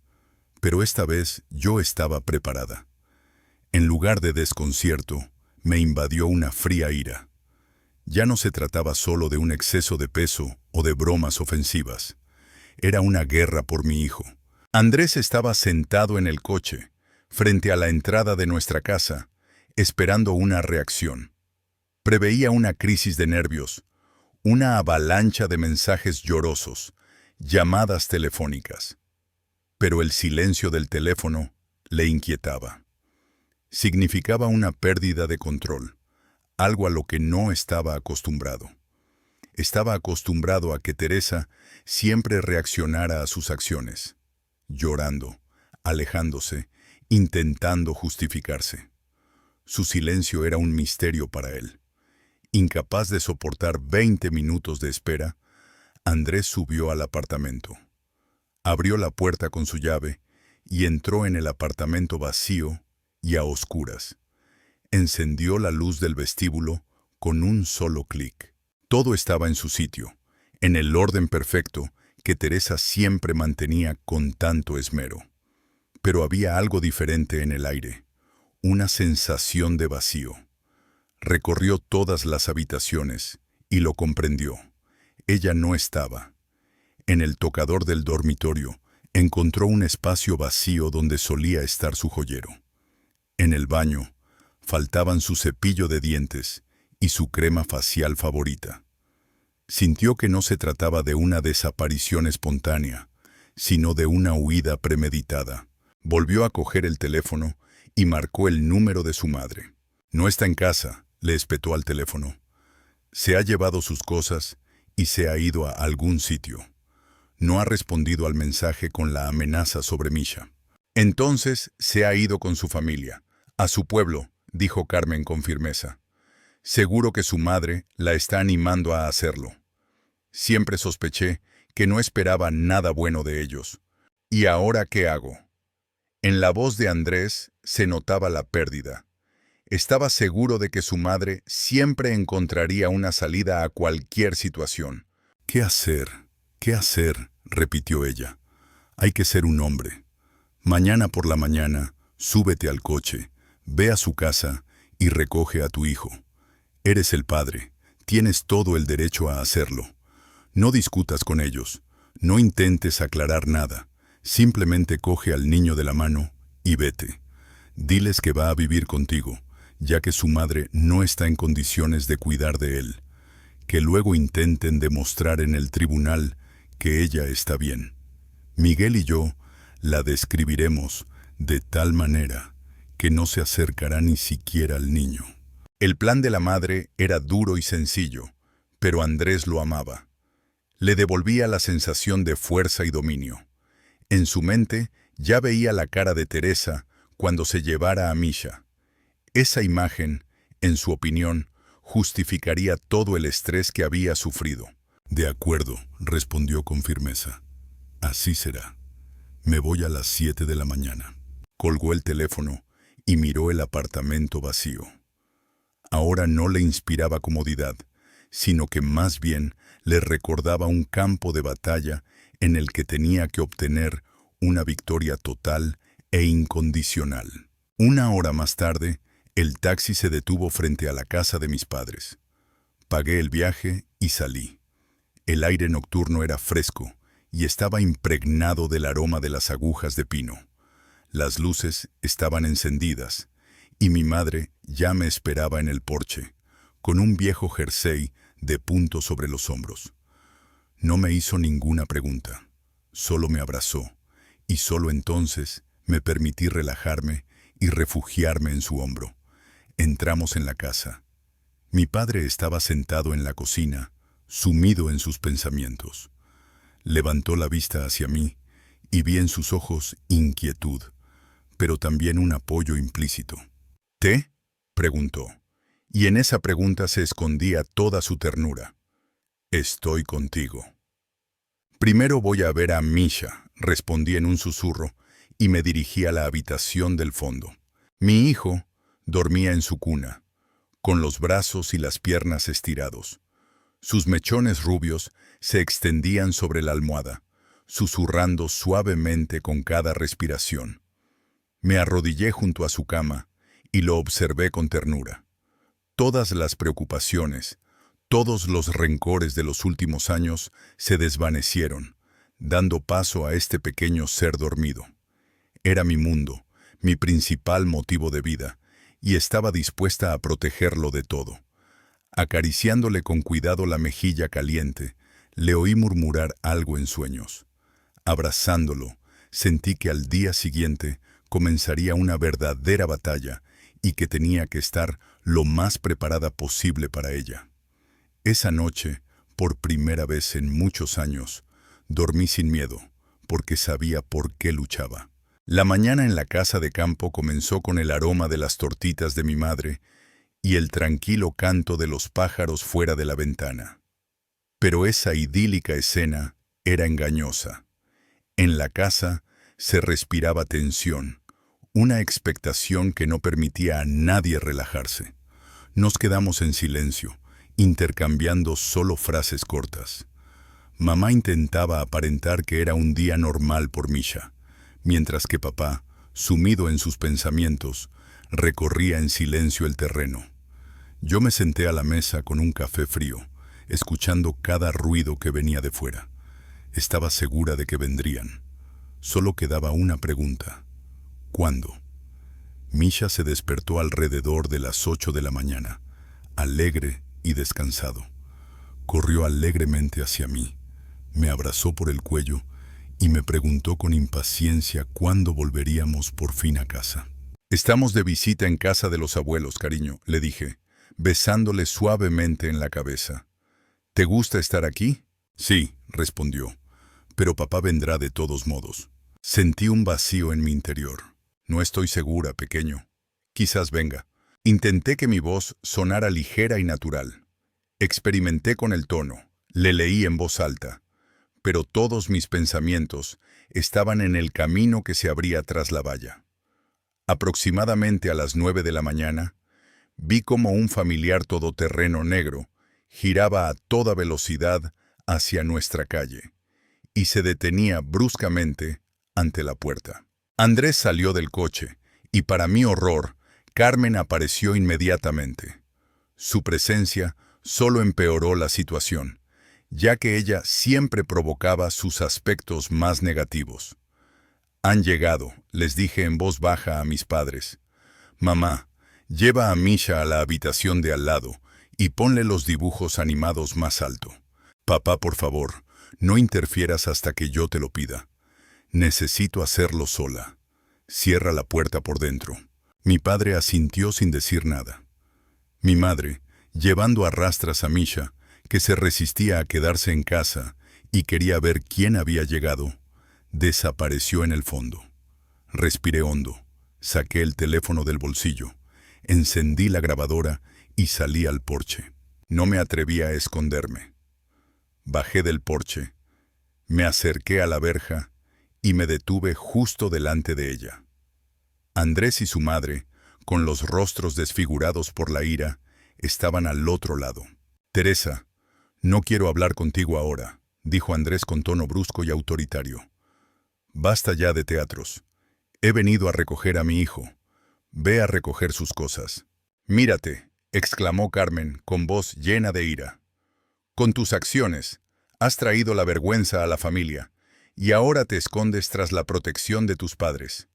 Pero esta vez yo estaba preparada. En lugar de desconcierto, me invadió una fría ira. Ya no se trataba solo de un exceso de peso o de bromas ofensivas. Era una guerra por mi hijo. Andrés estaba sentado en el coche, frente a la entrada de nuestra casa, esperando una reacción. Preveía una crisis de nervios, una avalancha de mensajes llorosos, llamadas telefónicas. Pero el silencio del teléfono le inquietaba. Significaba una pérdida de control, algo a lo que no estaba acostumbrado. Estaba acostumbrado a que Teresa siempre reaccionara a sus acciones, llorando, alejándose, intentando justificarse. Su silencio era un misterio para él. Incapaz de soportar 20 minutos de espera, Andrés subió al apartamento. Abrió la puerta con su llave y entró en el apartamento vacío y a oscuras. Encendió la luz del vestíbulo con un solo clic. Todo estaba en su sitio, en el orden perfecto que Teresa siempre mantenía con tanto esmero. Pero había algo diferente en el aire, una sensación de vacío. Recorrió todas las habitaciones y lo comprendió. Ella no estaba. En el tocador del dormitorio encontró un espacio vacío donde solía estar su joyero. En el baño faltaban su cepillo de dientes y su crema facial favorita. Sintió que no se trataba de una desaparición espontánea, sino de una huida premeditada. Volvió a coger el teléfono y marcó el número de su madre. «No está en casa», le espetó al teléfono. «Se ha llevado sus cosas y se ha ido a algún sitio». No ha respondido al mensaje con la amenaza sobre Misha. «Entonces se ha ido con su familia, a su pueblo», dijo Carmen con firmeza. «Seguro que su madre la está animando a hacerlo. Siempre sospeché que no esperaba nada bueno de ellos. ¿Y ahora qué hago?». En la voz de Andrés se notaba la pérdida. Estaba seguro de que su madre siempre encontraría una salida a cualquier situación. «¿Qué hacer? ¿Qué hacer?», repitió ella. «Hay que ser un hombre. Mañana por la mañana, súbete al coche, ve a su casa y recoge a tu hijo. Eres el padre, tienes todo el derecho a hacerlo. No discutas con ellos, no intentes aclarar nada. Simplemente coge al niño de la mano y vete. Diles que va a vivir contigo, ya que su madre no está en condiciones de cuidar de él. Que luego intenten demostrar en el tribunal que ella está bien. Miguel y yo la describiremos de tal manera que no se acercará ni siquiera al niño». El plan de la madre era duro y sencillo, pero Andrés lo amaba. Le devolvía la sensación de fuerza y dominio. En su mente ya veía la cara de Teresa cuando se llevara a Misha. Esa imagen, en su opinión, justificaría todo el estrés que había sufrido. «De acuerdo», respondió con firmeza. «Así será. Me voy a las 7 de la mañana». Colgó el teléfono y miró el apartamento vacío. Ahora no le inspiraba comodidad, sino que más bien le recordaba un campo de batalla en el que tenía que obtener una victoria total e incondicional. 1 hora más tarde, el taxi se detuvo frente a la casa de mis padres. Pagué el viaje y salí. El aire nocturno era fresco y estaba impregnado del aroma de las agujas de pino. Las luces estaban encendidas, y mi madre ya me esperaba en el porche, con un viejo jersey de punto sobre los hombros. No me hizo ninguna pregunta, solo me abrazó, y solo entonces me permití relajarme y refugiarme en su hombro. Entramos en la casa. Mi padre estaba sentado en la cocina, sumido en sus pensamientos. Levantó la vista hacia mí y vi en sus ojos inquietud, pero también un apoyo implícito. ¿Té?, preguntó, y en esa pregunta se escondía toda su ternura. Estoy contigo. Primero voy a ver a Misha, respondí en un susurro, y me dirigí a la habitación del fondo. Mi hijo dormía en su cuna, con los brazos y las piernas estirados. Sus mechones rubios se extendían sobre la almohada, susurrando suavemente con cada respiración. Me arrodillé junto a su cama y lo observé con ternura. Todas las preocupaciones, todos los rencores de los últimos años se desvanecieron, dando paso a este pequeño ser dormido. Era mi mundo, mi principal motivo de vida, y estaba dispuesta a protegerlo de todo. Acariciándole con cuidado la mejilla caliente, le oí murmurar algo en sueños. Abrazándolo, sentí que al día siguiente comenzaría una verdadera batalla y que tenía que estar lo más preparada posible para ella. Esa noche, por primera vez en muchos años, dormí sin miedo, porque sabía por qué luchaba. La mañana en la casa de campo comenzó con el aroma de las tortitas de mi madre y el tranquilo canto de los pájaros fuera de la ventana. Pero esa idílica escena era engañosa. En la casa se respiraba tensión, una expectación que no permitía a nadie relajarse. Nos quedamos en silencio, intercambiando solo frases cortas. Mamá intentaba aparentar que era un día normal por Misha, mientras que papá, sumido en sus pensamientos, recorría en silencio el terreno. Yo me senté a la mesa con un café frío, escuchando cada ruido que venía de fuera. Estaba segura de que vendrían. Solo quedaba una pregunta. ¿Cuándo? Misha se despertó alrededor de las 8 de la mañana, alegre y descansado. Corrió alegremente hacia mí, me abrazó por el cuello y me preguntó con impaciencia cuándo volveríamos por fin a casa. «Estamos de visita en casa de los abuelos, cariño», le dije, besándole suavemente en la cabeza. «¿Te gusta estar aquí?» «Sí», respondió, «pero papá vendrá de todos modos». Sentí un vacío en mi interior. «No estoy segura, pequeño. Quizás venga». Intenté que mi voz sonara ligera y natural. Experimenté con el tono, le leí en voz alta, pero todos mis pensamientos estaban en el camino que se abría tras la valla. Aproximadamente a las 9 de la mañana, vi como un familiar todoterreno negro giraba a toda velocidad hacia nuestra calle y se detenía bruscamente ante la puerta. Andrés salió del coche y, para mi horror, Carmen apareció inmediatamente. Su presencia solo empeoró la situación, ya que ella siempre provocaba sus aspectos más negativos. «Han llegado», les dije en voz baja a mis padres. «Mamá, lleva a Misha a la habitación de al lado y ponle los dibujos animados más alto. Papá, por favor, no interfieras hasta que yo te lo pida. Necesito hacerlo sola. Cierra la puerta por dentro». Mi padre asintió sin decir nada. Mi madre, llevando a rastras a Misha, que se resistía a quedarse en casa y quería ver quién había llegado, desapareció en el fondo. Respiré hondo, saqué el teléfono del bolsillo, encendí la grabadora y salí al porche. No me atreví a esconderme. Bajé del porche, me acerqué a la verja y me detuve justo delante de ella. Andrés y su madre, con los rostros desfigurados por la ira, estaban al otro lado. «Teresa, no quiero hablar contigo ahora», dijo Andrés con tono brusco y autoritario. «Basta ya de teatros. He venido a recoger a mi hijo. Ve a recoger sus cosas». «Mírate», exclamó Carmen con voz llena de ira. «Con tus acciones, has traído la vergüenza a la familia y ahora te escondes tras la protección de tus padres.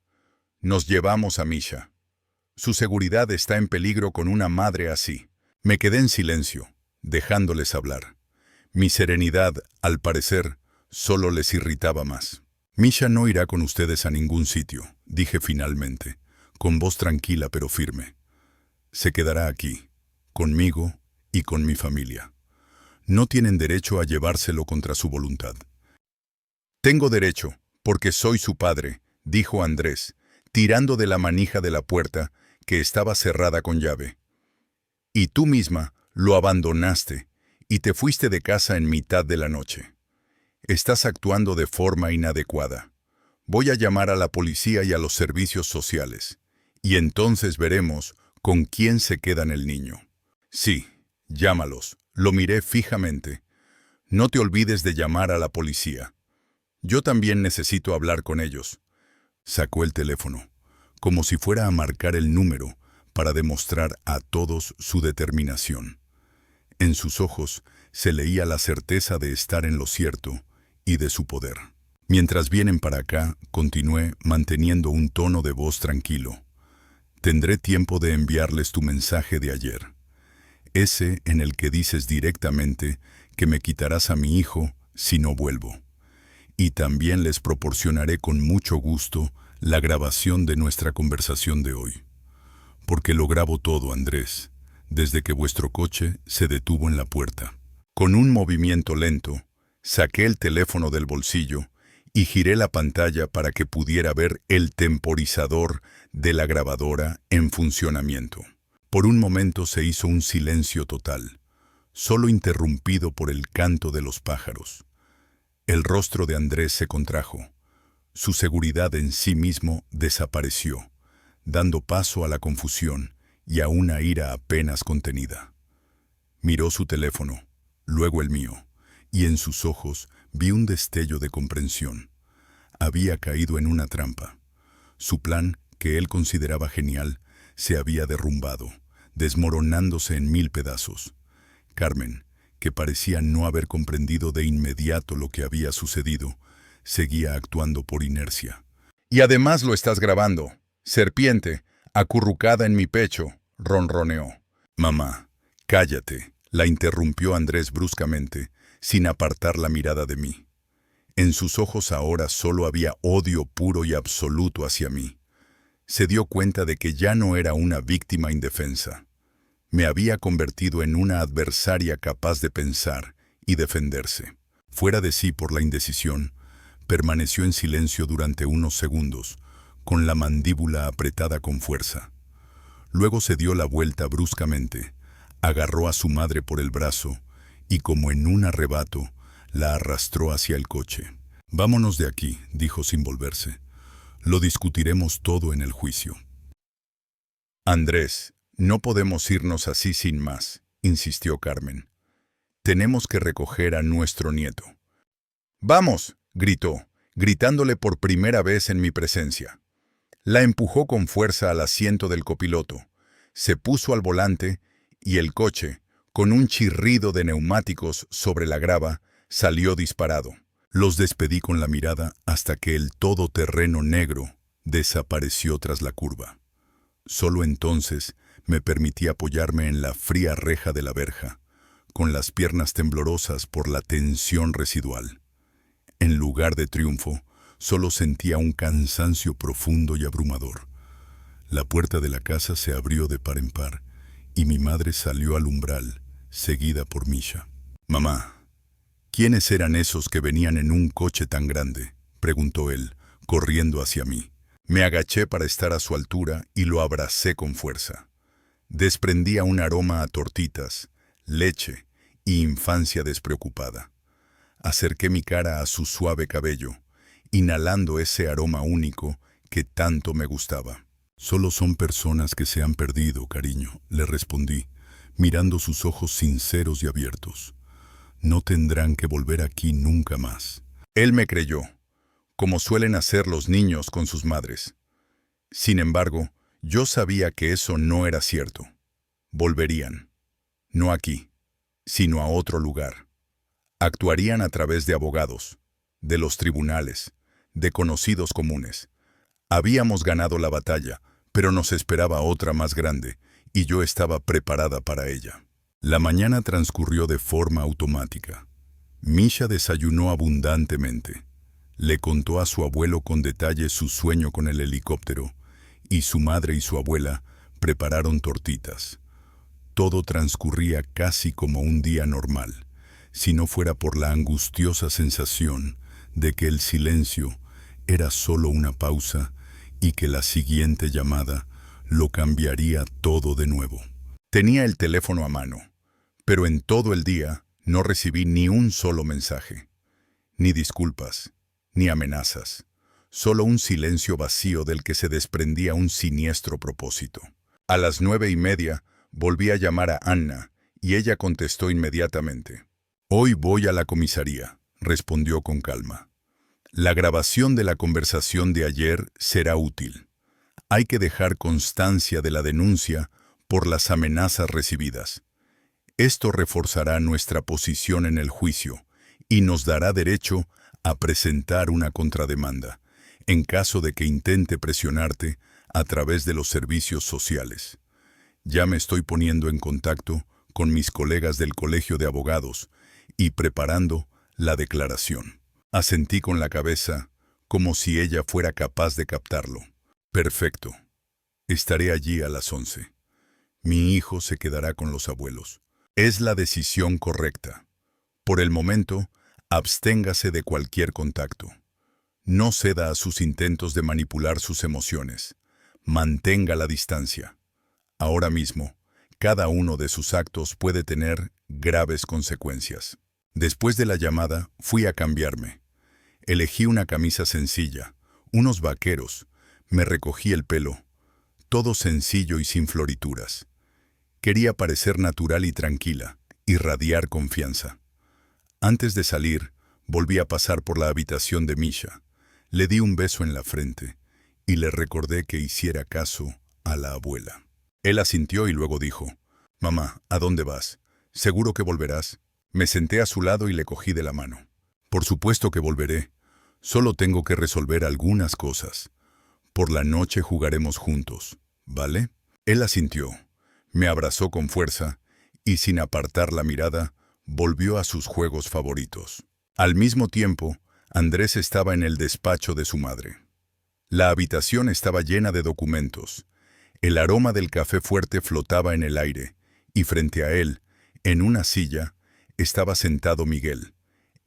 Nos llevamos a Misha. Su seguridad está en peligro con una madre así. Me quedé en silencio, dejándoles hablar. Mi serenidad, al parecer, solo les irritaba más. Misha no irá con ustedes a ningún sitio, dije finalmente, con voz tranquila pero firme. Se quedará aquí, conmigo y con mi familia. No tienen derecho a llevárselo contra su voluntad. Tengo derecho, porque soy su padre, dijo Andrés, tirando de la manija de la puerta, que estaba cerrada con llave. Y tú misma lo abandonaste y te fuiste de casa en mitad de la noche. Estás actuando de forma inadecuada. Voy a llamar a la policía y a los servicios sociales, y entonces veremos con quién se quedan el niño. Sí, llámalos. Lo miré fijamente. No te olvides de llamar a la policía. Yo también necesito hablar con ellos. Sacó el teléfono, como si fuera a marcar el número para demostrar a todos su determinación. En sus ojos se leía la certeza de estar en lo cierto y de su poder. Mientras vienen para acá, continué manteniendo un tono de voz tranquilo. Tendré tiempo de enviarles tu mensaje de ayer. Ese en el que dices directamente que me quitarás a mi hijo si no vuelvo. Y también les proporcionaré con mucho gusto la grabación de nuestra conversación de hoy. Porque lo grabo todo, Andrés, desde que vuestro coche se detuvo en la puerta. Con un movimiento lento, saqué el teléfono del bolsillo y giré la pantalla para que pudiera ver el temporizador de la grabadora en funcionamiento. Por un momento se hizo un silencio total, solo interrumpido por el canto de los pájaros. El rostro de Andrés se contrajo. Su seguridad en sí mismo desapareció, dando paso a la confusión y a una ira apenas contenida. Miró su teléfono, luego el mío, y en sus ojos vi un destello de comprensión. Había caído en una trampa. Su plan, que él consideraba genial, se había derrumbado, desmoronándose en 1000 pedazos. Carmen, que parecía no haber comprendido de inmediato lo que había sucedido, seguía actuando por inercia. Y además lo estás grabando. Serpiente, acurrucada en mi pecho, ronroneó. Mamá, cállate, la interrumpió Andrés bruscamente, sin apartar la mirada de mí. En sus ojos ahora solo había odio puro y absoluto hacia mí. Se dio cuenta de que ya no era una víctima indefensa. Me había convertido en una adversaria capaz de pensar y defenderse. Fuera de sí por la indecisión, permaneció en silencio durante unos segundos, con la mandíbula apretada con fuerza. Luego se dio la vuelta bruscamente, agarró a su madre por el brazo y, como en un arrebato, la arrastró hacia el coche. «Vámonos de aquí», dijo sin volverse. «Lo discutiremos todo en el juicio». «Andrés, no podemos irnos así sin más», insistió Carmen. «Tenemos que recoger a nuestro nieto». «¡Vamos!», gritó, gritándole por primera vez en mi presencia. La empujó con fuerza al asiento del copiloto, se puso al volante y el coche, con un chirrido de neumáticos sobre la grava, salió disparado. Los despedí con la mirada hasta que el todoterreno negro desapareció tras la curva. Solo entonces me permití apoyarme en la fría reja de la verja, con las piernas temblorosas por la tensión residual. En lugar de triunfo, solo sentía un cansancio profundo y abrumador. La puerta de la casa se abrió de par en par y mi madre salió al umbral, seguida por Misha. «Mamá, ¿quiénes eran esos que venían en un coche tan grande?», preguntó él, corriendo hacia mí. Me agaché para estar a su altura y lo abracé con fuerza. Desprendía un aroma a tortitas, leche y infancia despreocupada. Acerqué mi cara a su suave cabello, inhalando ese aroma único que tanto me gustaba. «Solo son personas que se han perdido, cariño», le respondí, mirando sus ojos sinceros y abiertos. «No tendrán que volver aquí nunca más». Él me creyó, como suelen hacer los niños con sus madres. Sin embargo, yo sabía que eso no era cierto. Volverían. No aquí, sino a otro lugar. Actuarían a través de abogados. de los tribunales, de conocidos comunes. Habíamos ganado la batalla, pero nos esperaba otra más grande, y yo estaba preparada para ella. La mañana transcurrió de forma automática. Misha desayunó abundantemente. Le contó a su abuelo con detalle su sueño con el helicóptero, y su madre y su abuela prepararon tortitas. Todo transcurría casi como un día normal, si no fuera por la angustiosa sensación de que el silencio era solo una pausa y que la siguiente llamada lo cambiaría todo de nuevo. Tenía el teléfono a mano, pero en todo el día no recibí ni un solo mensaje, ni disculpas, ni amenazas, solo un silencio vacío del que se desprendía un siniestro propósito. A las 9:30 volví a llamar a Anna y ella contestó inmediatamente. «Hoy voy a la comisaría», respondió con calma. «La grabación de la conversación de ayer será útil. Hay que dejar constancia de la denuncia por las amenazas recibidas. Esto reforzará nuestra posición en el juicio y nos dará derecho a presentar una contrademanda, en caso de que intente presionarte a través de los servicios sociales. Ya me estoy poniendo en contacto con mis colegas del Colegio de Abogados y preparando la declaración». Asentí con la cabeza, como si ella fuera capaz de captarlo. «Perfecto. Estaré allí a las 11. Mi hijo se quedará con los abuelos. Es la decisión correcta. Por el momento, absténgase de cualquier contacto. No ceda a sus intentos de manipular sus emociones. Mantenga la distancia. Ahora mismo, cada uno de sus actos puede tener graves consecuencias». Después de la llamada, fui a cambiarme. Elegí una camisa sencilla, unos vaqueros, me recogí el pelo, todo sencillo y sin florituras. Quería parecer natural y tranquila, irradiar confianza. Antes de salir, volví a pasar por la habitación de Misha. Le di un beso en la frente y le recordé que hiciera caso a la abuela. Él asintió y luego dijo: «Mamá, ¿a dónde vas? ¿Seguro que volverás?». Me senté a su lado y le cogí de la mano. «Por supuesto que volveré. Solo tengo que resolver algunas cosas. Por la noche jugaremos juntos, ¿vale?». Él asintió. Me abrazó con fuerza y, sin apartar la mirada, volvió a sus juegos favoritos. Al mismo tiempo, Andrés estaba en el despacho de su madre. La habitación estaba llena de documentos. El aroma del café fuerte flotaba en el aire, y frente a él, en una silla, estaba sentado Miguel,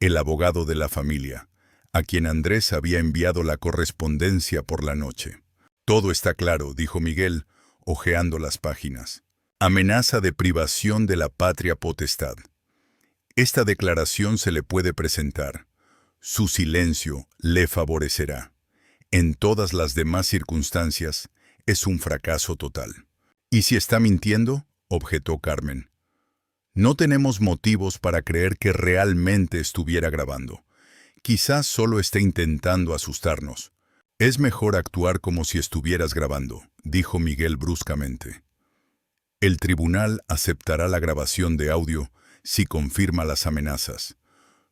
el abogado de la familia, a quien Andrés había enviado la correspondencia por la noche. «Todo está claro», dijo Miguel, hojeando las páginas. «Amenaza de privación de la patria potestad. Esta declaración se le puede presentar. Su silencio le favorecerá. En todas las demás circunstancias, es un fracaso total». «¿Y si está mintiendo?», objetó Carmen. «No tenemos motivos para creer que realmente estuviera grabando. Quizás solo esté intentando asustarnos. Es mejor actuar como si estuvieras grabando», dijo Miguel bruscamente. «El tribunal aceptará la grabación de audio si confirma las amenazas,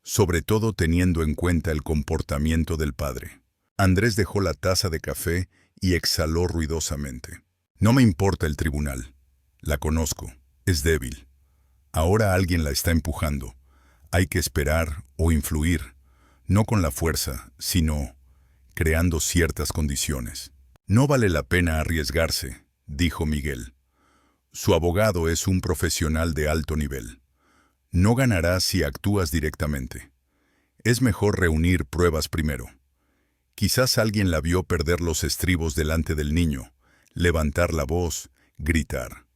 sobre todo teniendo en cuenta el comportamiento del padre». Andrés dejó la taza de café y exhaló ruidosamente. «No me importa el tribunal. La conozco. Es débil. Ahora alguien la está empujando. Hay que esperar o influir, no con la fuerza, sino creando ciertas condiciones». «No vale la pena arriesgarse», dijo Miguel. «Su abogado es un profesional de alto nivel. No ganará si actúas directamente. Es mejor reunir pruebas primero. Quizás alguien la vio perder los estribos delante del niño, levantar la voz, gritar.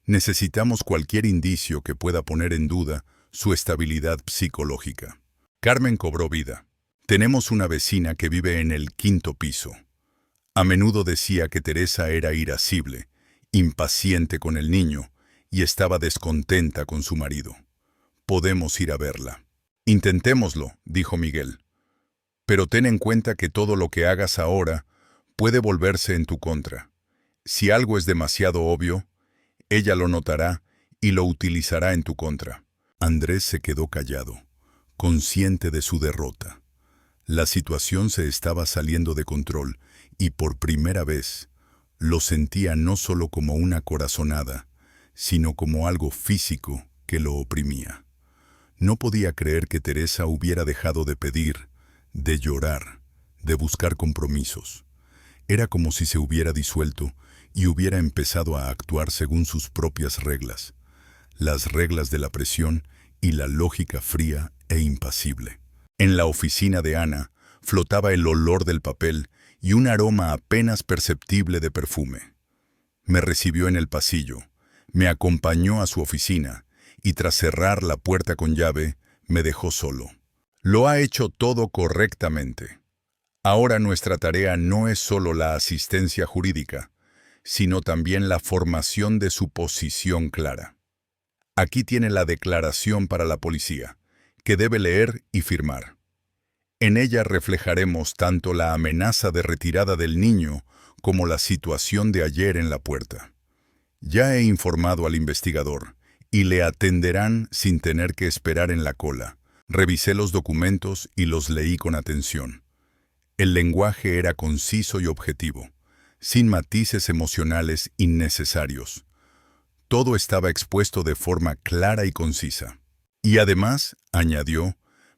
Necesitamos cualquier indicio que pueda poner en duda su estabilidad psicológica». Carmen cobró vida. «Tenemos una vecina que vive en el 5º piso. A menudo decía que Teresa era irascible, impaciente con el niño y estaba descontenta con su marido. Podemos ir a verla». «Intentémoslo», dijo Miguel. «Pero ten en cuenta que todo lo que hagas ahora puede volverse en tu contra. Si algo es demasiado obvio, ella lo notará y lo utilizará en tu contra». Andrés se quedó callado, consciente de su derrota. La situación se estaba saliendo de control y por primera vez lo sentía no solo como una corazonada, sino como algo físico que lo oprimía. No podía creer que Teresa hubiera dejado de pedir, de llorar, de buscar compromisos. Era como si se hubiera disuelto y hubiera empezado a actuar según sus propias reglas, las reglas de la presión y la lógica fría e impasible. En la oficina de Ana flotaba el olor del papel y un aroma apenas perceptible de perfume. Me recibió en el pasillo, me acompañó a su oficina y tras cerrar la puerta con llave, me dejó solo. Lo ha hecho todo correctamente. Ahora nuestra tarea no es solo la asistencia jurídica, sino también la formación de su posición clara. Aquí tiene la declaración para la policía, que debe leer y firmar. En ella reflejaremos tanto la amenaza de retirada del niño como la situación de ayer en la puerta. Ya he informado al investigador y le atenderán sin tener que esperar en la cola. Revisé los documentos y los leí con atención. El lenguaje era conciso y objetivo, sin matices emocionales innecesarios. Todo estaba expuesto de forma clara y concisa. Y además, añadió,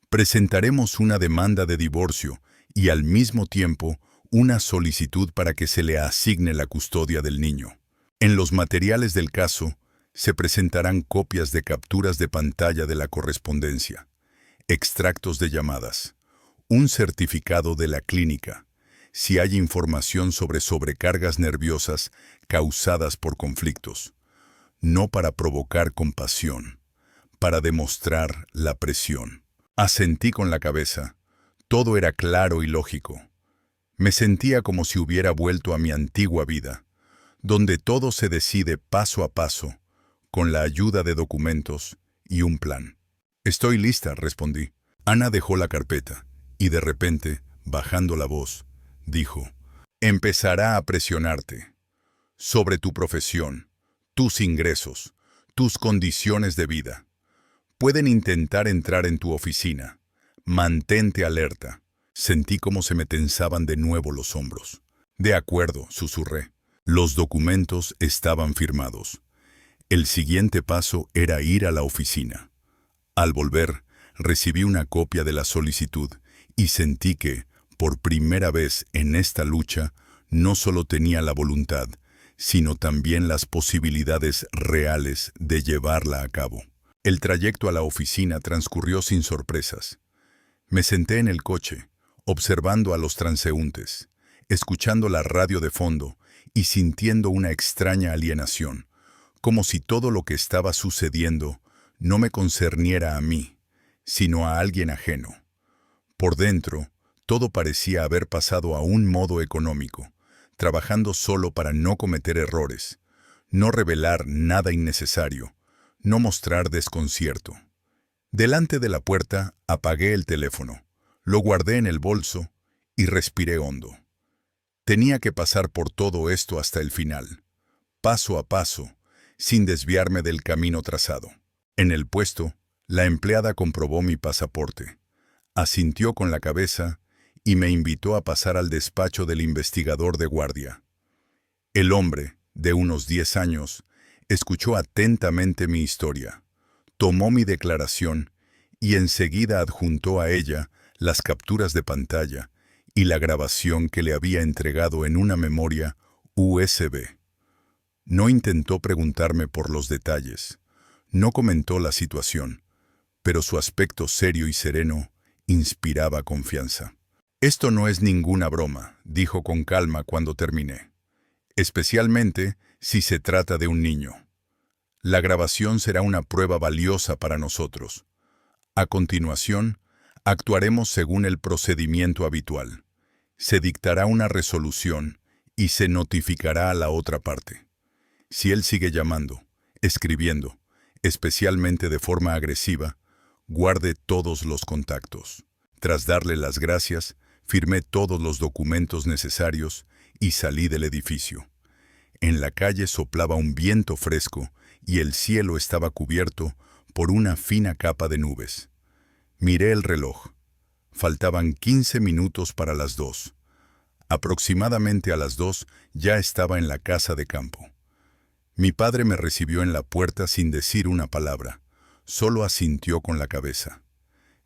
presentaremos una demanda de divorcio y al mismo tiempo una solicitud para que se le asigne la custodia del niño. En los materiales del caso se presentarán copias de capturas de pantalla de la correspondencia, extractos de llamadas, un certificado de la clínica, si hay información sobre sobrecargas nerviosas causadas por conflictos, no para provocar compasión, para demostrar la presión. Asentí con la cabeza. Todo era claro y lógico. Me sentía como si hubiera vuelto a mi antigua vida, donde todo se decide paso a paso, con la ayuda de documentos y un plan. Estoy lista, respondí. Ana dejó la carpeta y de repente, bajando la voz, dijo, empezará a presionarte sobre tu profesión, tus ingresos, tus condiciones de vida. Pueden intentar entrar en tu oficina. Mantente alerta. Sentí cómo se me tensaban de nuevo los hombros. De acuerdo, susurré. Los documentos estaban firmados. El siguiente paso era ir a la oficina. Al volver, recibí una copia de la solicitud y sentí que, por primera vez en esta lucha, no solo tenía la voluntad, sino también las posibilidades reales de llevarla a cabo. El trayecto a la oficina transcurrió sin sorpresas. Me senté en el coche, observando a los transeúntes, escuchando la radio de fondo y sintiendo una extraña alienación, como si todo lo que estaba sucediendo no me concerniera a mí, sino a alguien ajeno. Por dentro, todo parecía haber pasado a un modo económico, trabajando solo para no cometer errores, no revelar nada innecesario, no mostrar desconcierto. Delante de la puerta apagué el teléfono, lo guardé en el bolso y respiré hondo. Tenía que pasar por todo esto hasta el final, paso a paso, sin desviarme del camino trazado. En el puesto, la empleada comprobó mi pasaporte, asintió con la cabeza y me invitó a pasar al despacho del investigador de guardia. El hombre, de unos 10 años, escuchó atentamente mi historia, tomó mi declaración y enseguida adjuntó a ella las capturas de pantalla y la grabación que le había entregado en una memoria USB. No intentó preguntarme por los detalles, no comentó la situación, pero su aspecto serio y sereno inspiraba confianza. Esto no es ninguna broma, dijo con calma cuando terminé, especialmente si se trata de un niño. La grabación será una prueba valiosa para nosotros. A continuación, actuaremos según el procedimiento habitual. Se dictará una resolución y se notificará a la otra parte. Si él sigue llamando, escribiendo, especialmente de forma agresiva, guarde todos los contactos. Tras darle las gracias, firmé todos los documentos necesarios y salí del edificio. En la calle soplaba un viento fresco y el cielo estaba cubierto por una fina capa de nubes. Miré el reloj. Faltaban 15 minutos para las 2. Aproximadamente a las 2 ya estaba en la casa de campo. Mi padre me recibió en la puerta sin decir una palabra, solo asintió con la cabeza.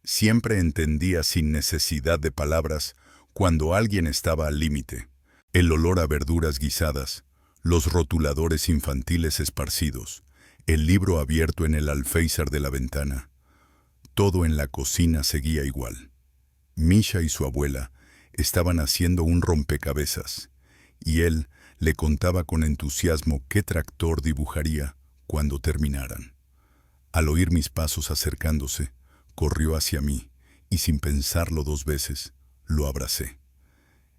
Siempre entendía sin necesidad de palabras cuando alguien estaba al límite. El olor a verduras guisadas, los rotuladores infantiles esparcidos, el libro abierto en el alféizar de la ventana. Todo en la cocina seguía igual. Misha y su abuela estaban haciendo un rompecabezas, y él le contaba con entusiasmo qué tractor dibujaría cuando terminaran. Al oír mis pasos acercándose, corrió hacia mí, y sin pensarlo 2 veces, lo abracé.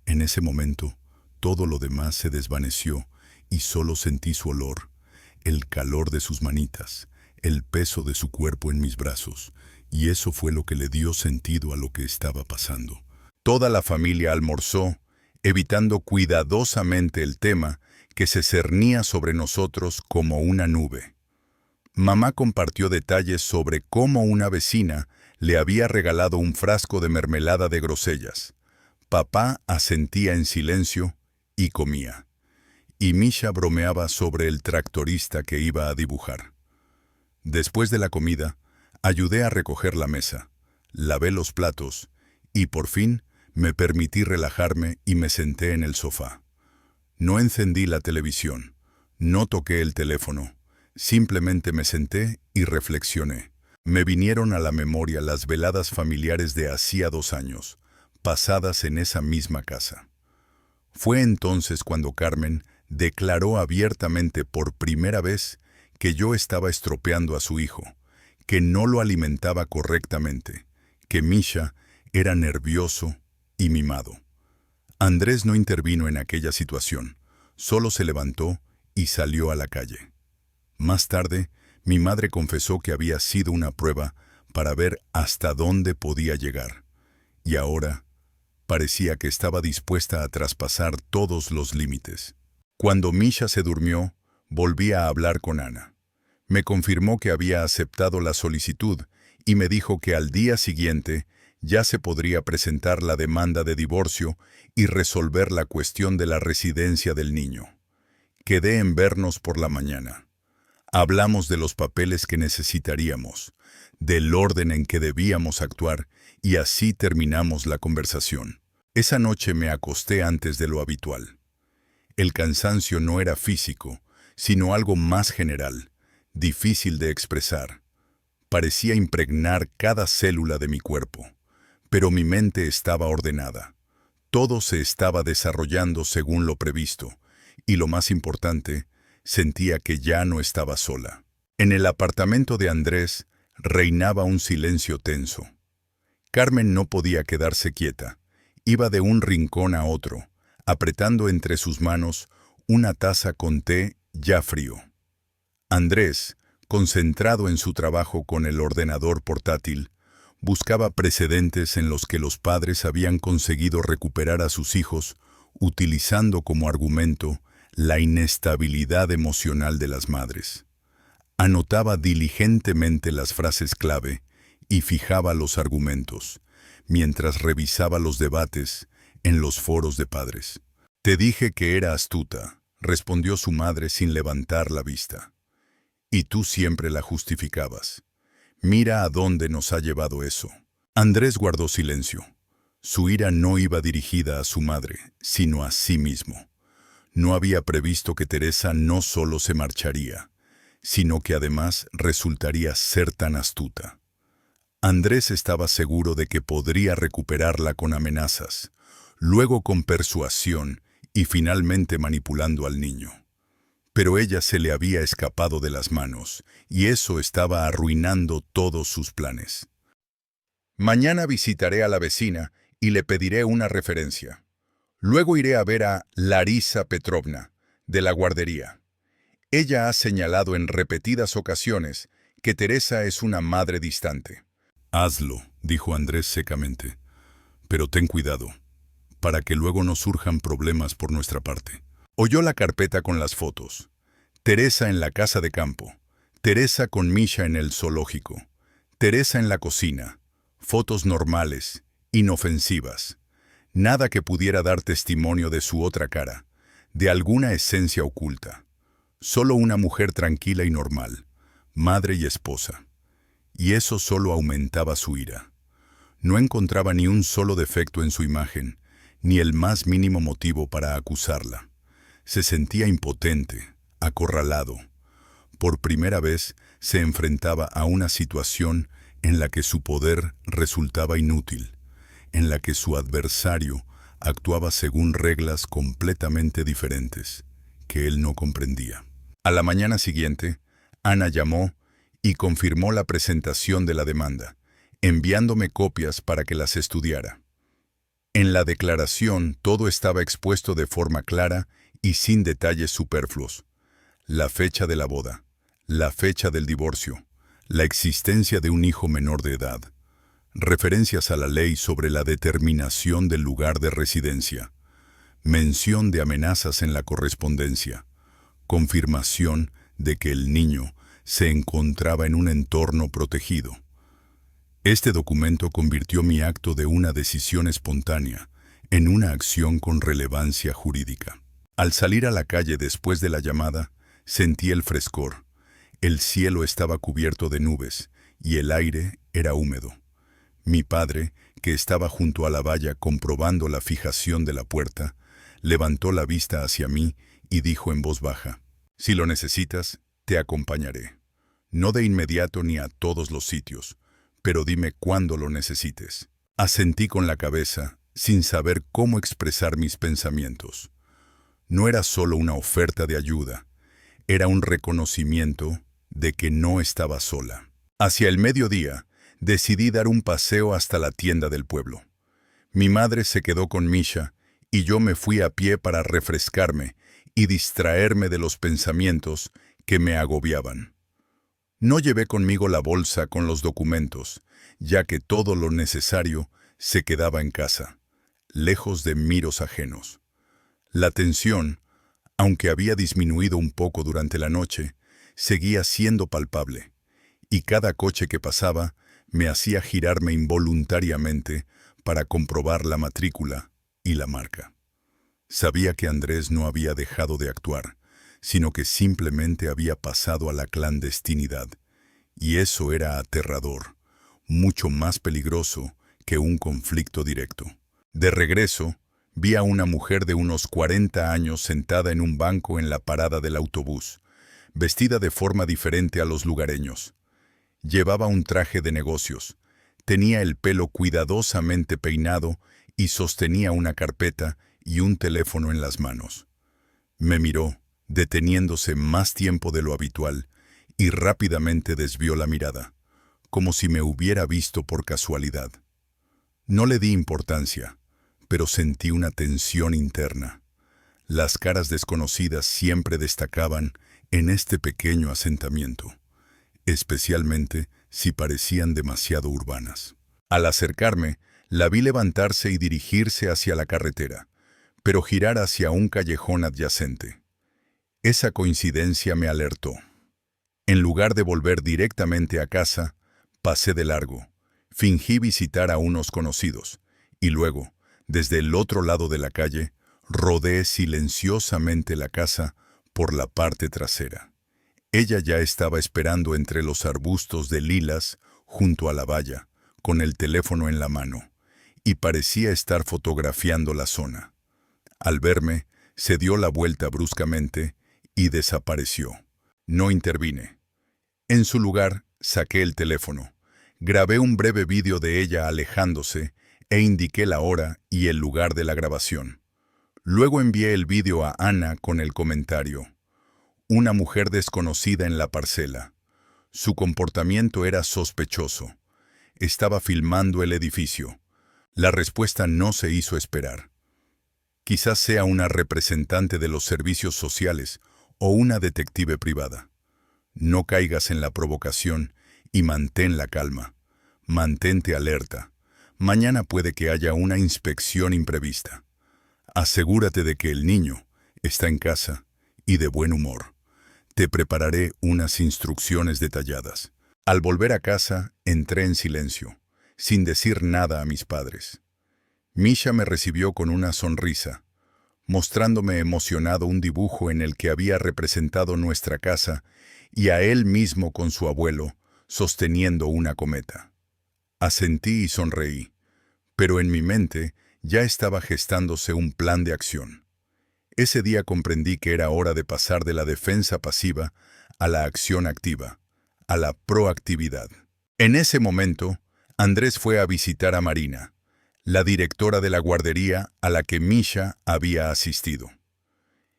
En ese momento, todo lo demás se desvaneció, y solo sentí su olor, el calor de sus manitas, el peso de su cuerpo en mis brazos, y eso fue lo que le dio sentido a lo que estaba pasando. Toda la familia almorzó, evitando cuidadosamente el tema que se cernía sobre nosotros como una nube. Mamá compartió detalles sobre cómo una vecina le había regalado un frasco de mermelada de grosellas. Papá asentía en silencio y comía. Y Misha bromeaba sobre el tractorista que iba a dibujar. Después de la comida, ayudé a recoger la mesa, lavé los platos y por fin me permití relajarme y me senté en el sofá. No encendí la televisión, no toqué el teléfono, simplemente me senté y reflexioné. Me vinieron a la memoria las veladas familiares de hacía 2 años, pasadas en esa misma casa. Fue entonces cuando Carmen declaró abiertamente por primera vez que yo estaba estropeando a su hijo, que no lo alimentaba correctamente, que Misha era nervioso y mimado. Andrés no intervino en aquella situación, solo se levantó y salió a la calle. Más tarde, mi madre confesó que había sido una prueba para ver hasta dónde podía llegar, y ahora parecía que estaba dispuesta a traspasar todos los límites. Cuando Misha se durmió, volví a hablar con Ana. Me confirmó que había aceptado la solicitud y me dijo que al día siguiente ya se podría presentar la demanda de divorcio y resolver la cuestión de la residencia del niño. Quedé en vernos por la mañana. Hablamos de los papeles que necesitaríamos, del orden en que debíamos actuar y así terminamos la conversación. Esa noche me acosté antes de lo habitual. El cansancio no era físico, sino algo más general, difícil de expresar. Parecía impregnar cada célula de mi cuerpo, pero mi mente estaba ordenada. Todo se estaba desarrollando según lo previsto, y lo más importante, sentía que ya no estaba sola. En el apartamento de Andrés reinaba un silencio tenso. Carmen no podía quedarse quieta. Iba de un rincón a otro, apretando entre sus manos una taza con té ya frío. Andrés, concentrado en su trabajo con el ordenador portátil, buscaba precedentes en los que los padres habían conseguido recuperar a sus hijos, utilizando como argumento la inestabilidad emocional de las madres. Anotaba diligentemente las frases clave y fijaba los argumentos, mientras revisaba los debates en los foros de padres. «Te dije que era astuta», respondió su madre sin levantar la vista. «Y tú siempre la justificabas. Mira a dónde nos ha llevado eso». Andrés guardó silencio. Su ira no iba dirigida a su madre, sino a sí mismo. No había previsto que Teresa no solo se marcharía, sino que además resultaría ser tan astuta. Andrés estaba seguro de que podría recuperarla con amenazas, luego con persuasión y finalmente manipulando al niño. Pero ella se le había escapado de las manos, y eso estaba arruinando todos sus planes. «Mañana visitaré a la vecina y le pediré una referencia. Luego iré a ver a Larisa Petrovna, de la guardería. Ella ha señalado en repetidas ocasiones que Teresa es una madre distante». «Hazlo», dijo Andrés secamente, «pero ten cuidado, para que luego no surjan problemas por nuestra parte». Oyó la carpeta con las fotos. Teresa en la casa de campo, Teresa con Misha en el zoológico, Teresa en la cocina, fotos normales inofensivas. Nada que pudiera dar testimonio de su otra cara, de alguna esencia oculta. Solo una mujer tranquila y normal, madre y esposa. Y eso solo aumentaba su ira. No encontraba ni un solo defecto en su imagen, ni el más mínimo motivo para acusarla. Se sentía impotente, acorralado. Por primera vez se enfrentaba a una situación en la que su poder resultaba inútil, en la que su adversario actuaba según reglas completamente diferentes, que él no comprendía. A la mañana siguiente, Ana llamó y confirmó la presentación de la demanda, enviándome copias para que las estudiara. En la declaración todo estaba expuesto de forma clara y sin detalles superfluos. La fecha de la boda, la fecha del divorcio, la existencia de un hijo menor de edad, referencias a la ley sobre la determinación del lugar de residencia, mención de amenazas en la correspondencia, confirmación de que el niño se encontraba en un entorno protegido. Este documento convirtió mi acto de una decisión espontánea en una acción con relevancia jurídica. Al salir a la calle después de la llamada, sentí el frescor. El cielo estaba cubierto de nubes y el aire era húmedo. Mi padre, que estaba junto a la valla comprobando la fijación de la puerta, levantó la vista hacia mí y dijo en voz baja: «Si lo necesitas, te acompañaré. No de inmediato ni a todos los sitios, pero dime cuándo lo necesites». Asentí con la cabeza, sin saber cómo expresar mis pensamientos. No era solo una oferta de ayuda, era un reconocimiento de que no estaba sola. Hacia el mediodía, decidí dar un paseo hasta la tienda del pueblo. Mi madre se quedó con Misha y yo me fui a pie para refrescarme y distraerme de los pensamientos que me agobiaban. No llevé conmigo la bolsa con los documentos, ya que todo lo necesario se quedaba en casa, lejos de miros ajenos. La tensión, aunque había disminuido un poco durante la noche, seguía siendo palpable, y cada coche que pasaba me hacía girarme involuntariamente para comprobar la matrícula y la marca. Sabía que Andrés no había dejado de actuar, sino que simplemente había pasado a la clandestinidad, y eso era aterrador, mucho más peligroso que un conflicto directo. De regreso, vi a una mujer de unos 40 años sentada en un banco en la parada del autobús, vestida de forma diferente a los lugareños. Llevaba un traje de negocios, tenía el pelo cuidadosamente peinado y sostenía una carpeta y un teléfono en las manos. Me miró, deteniéndose más tiempo de lo habitual, y rápidamente desvió la mirada, como si me hubiera visto por casualidad. No le di importancia, pero sentí una tensión interna. Las caras desconocidas siempre destacaban en este pequeño asentamiento, especialmente si parecían demasiado urbanas. Al acercarme, la vi levantarse y dirigirse hacia la carretera, pero girar hacia un callejón adyacente. Esa coincidencia me alertó. En lugar de volver directamente a casa, pasé de largo, fingí visitar a unos conocidos, y luego, desde el otro lado de la calle, rodé silenciosamente la casa por la parte trasera. Ella ya estaba esperando entre los arbustos de lilas junto a la valla, con el teléfono en la mano, y parecía estar fotografiando la zona. Al verme, se dio la vuelta bruscamente y desapareció. No intervine. En su lugar, saqué el teléfono, grabé un breve vídeo de ella alejándose e indiqué la hora y el lugar de la grabación. Luego envié el vídeo a Ana con el comentario: «Una mujer desconocida en la parcela. Su comportamiento era sospechoso. Estaba filmando el edificio». La respuesta no se hizo esperar. Quizás sea una representante de los servicios sociales o una detective privada. No caigas en la provocación y mantén la calma. Mantente alerta. Mañana puede que haya una inspección imprevista. Asegúrate de que el niño está en casa y de buen humor. Te prepararé unas instrucciones detalladas. Al volver a casa, entré en silencio, sin decir nada a mis padres. Misha me recibió con una sonrisa, mostrándome emocionado un dibujo en el que había representado nuestra casa y a él mismo con su abuelo, sosteniendo una cometa. Asentí y sonreí, pero en mi mente ya estaba gestándose un plan de acción. Ese día comprendí que era hora de pasar de la defensa pasiva a la acción activa, a la proactividad. En ese momento, Andrés fue a visitar a Marina, la directora de la guardería a la que Misha había asistido.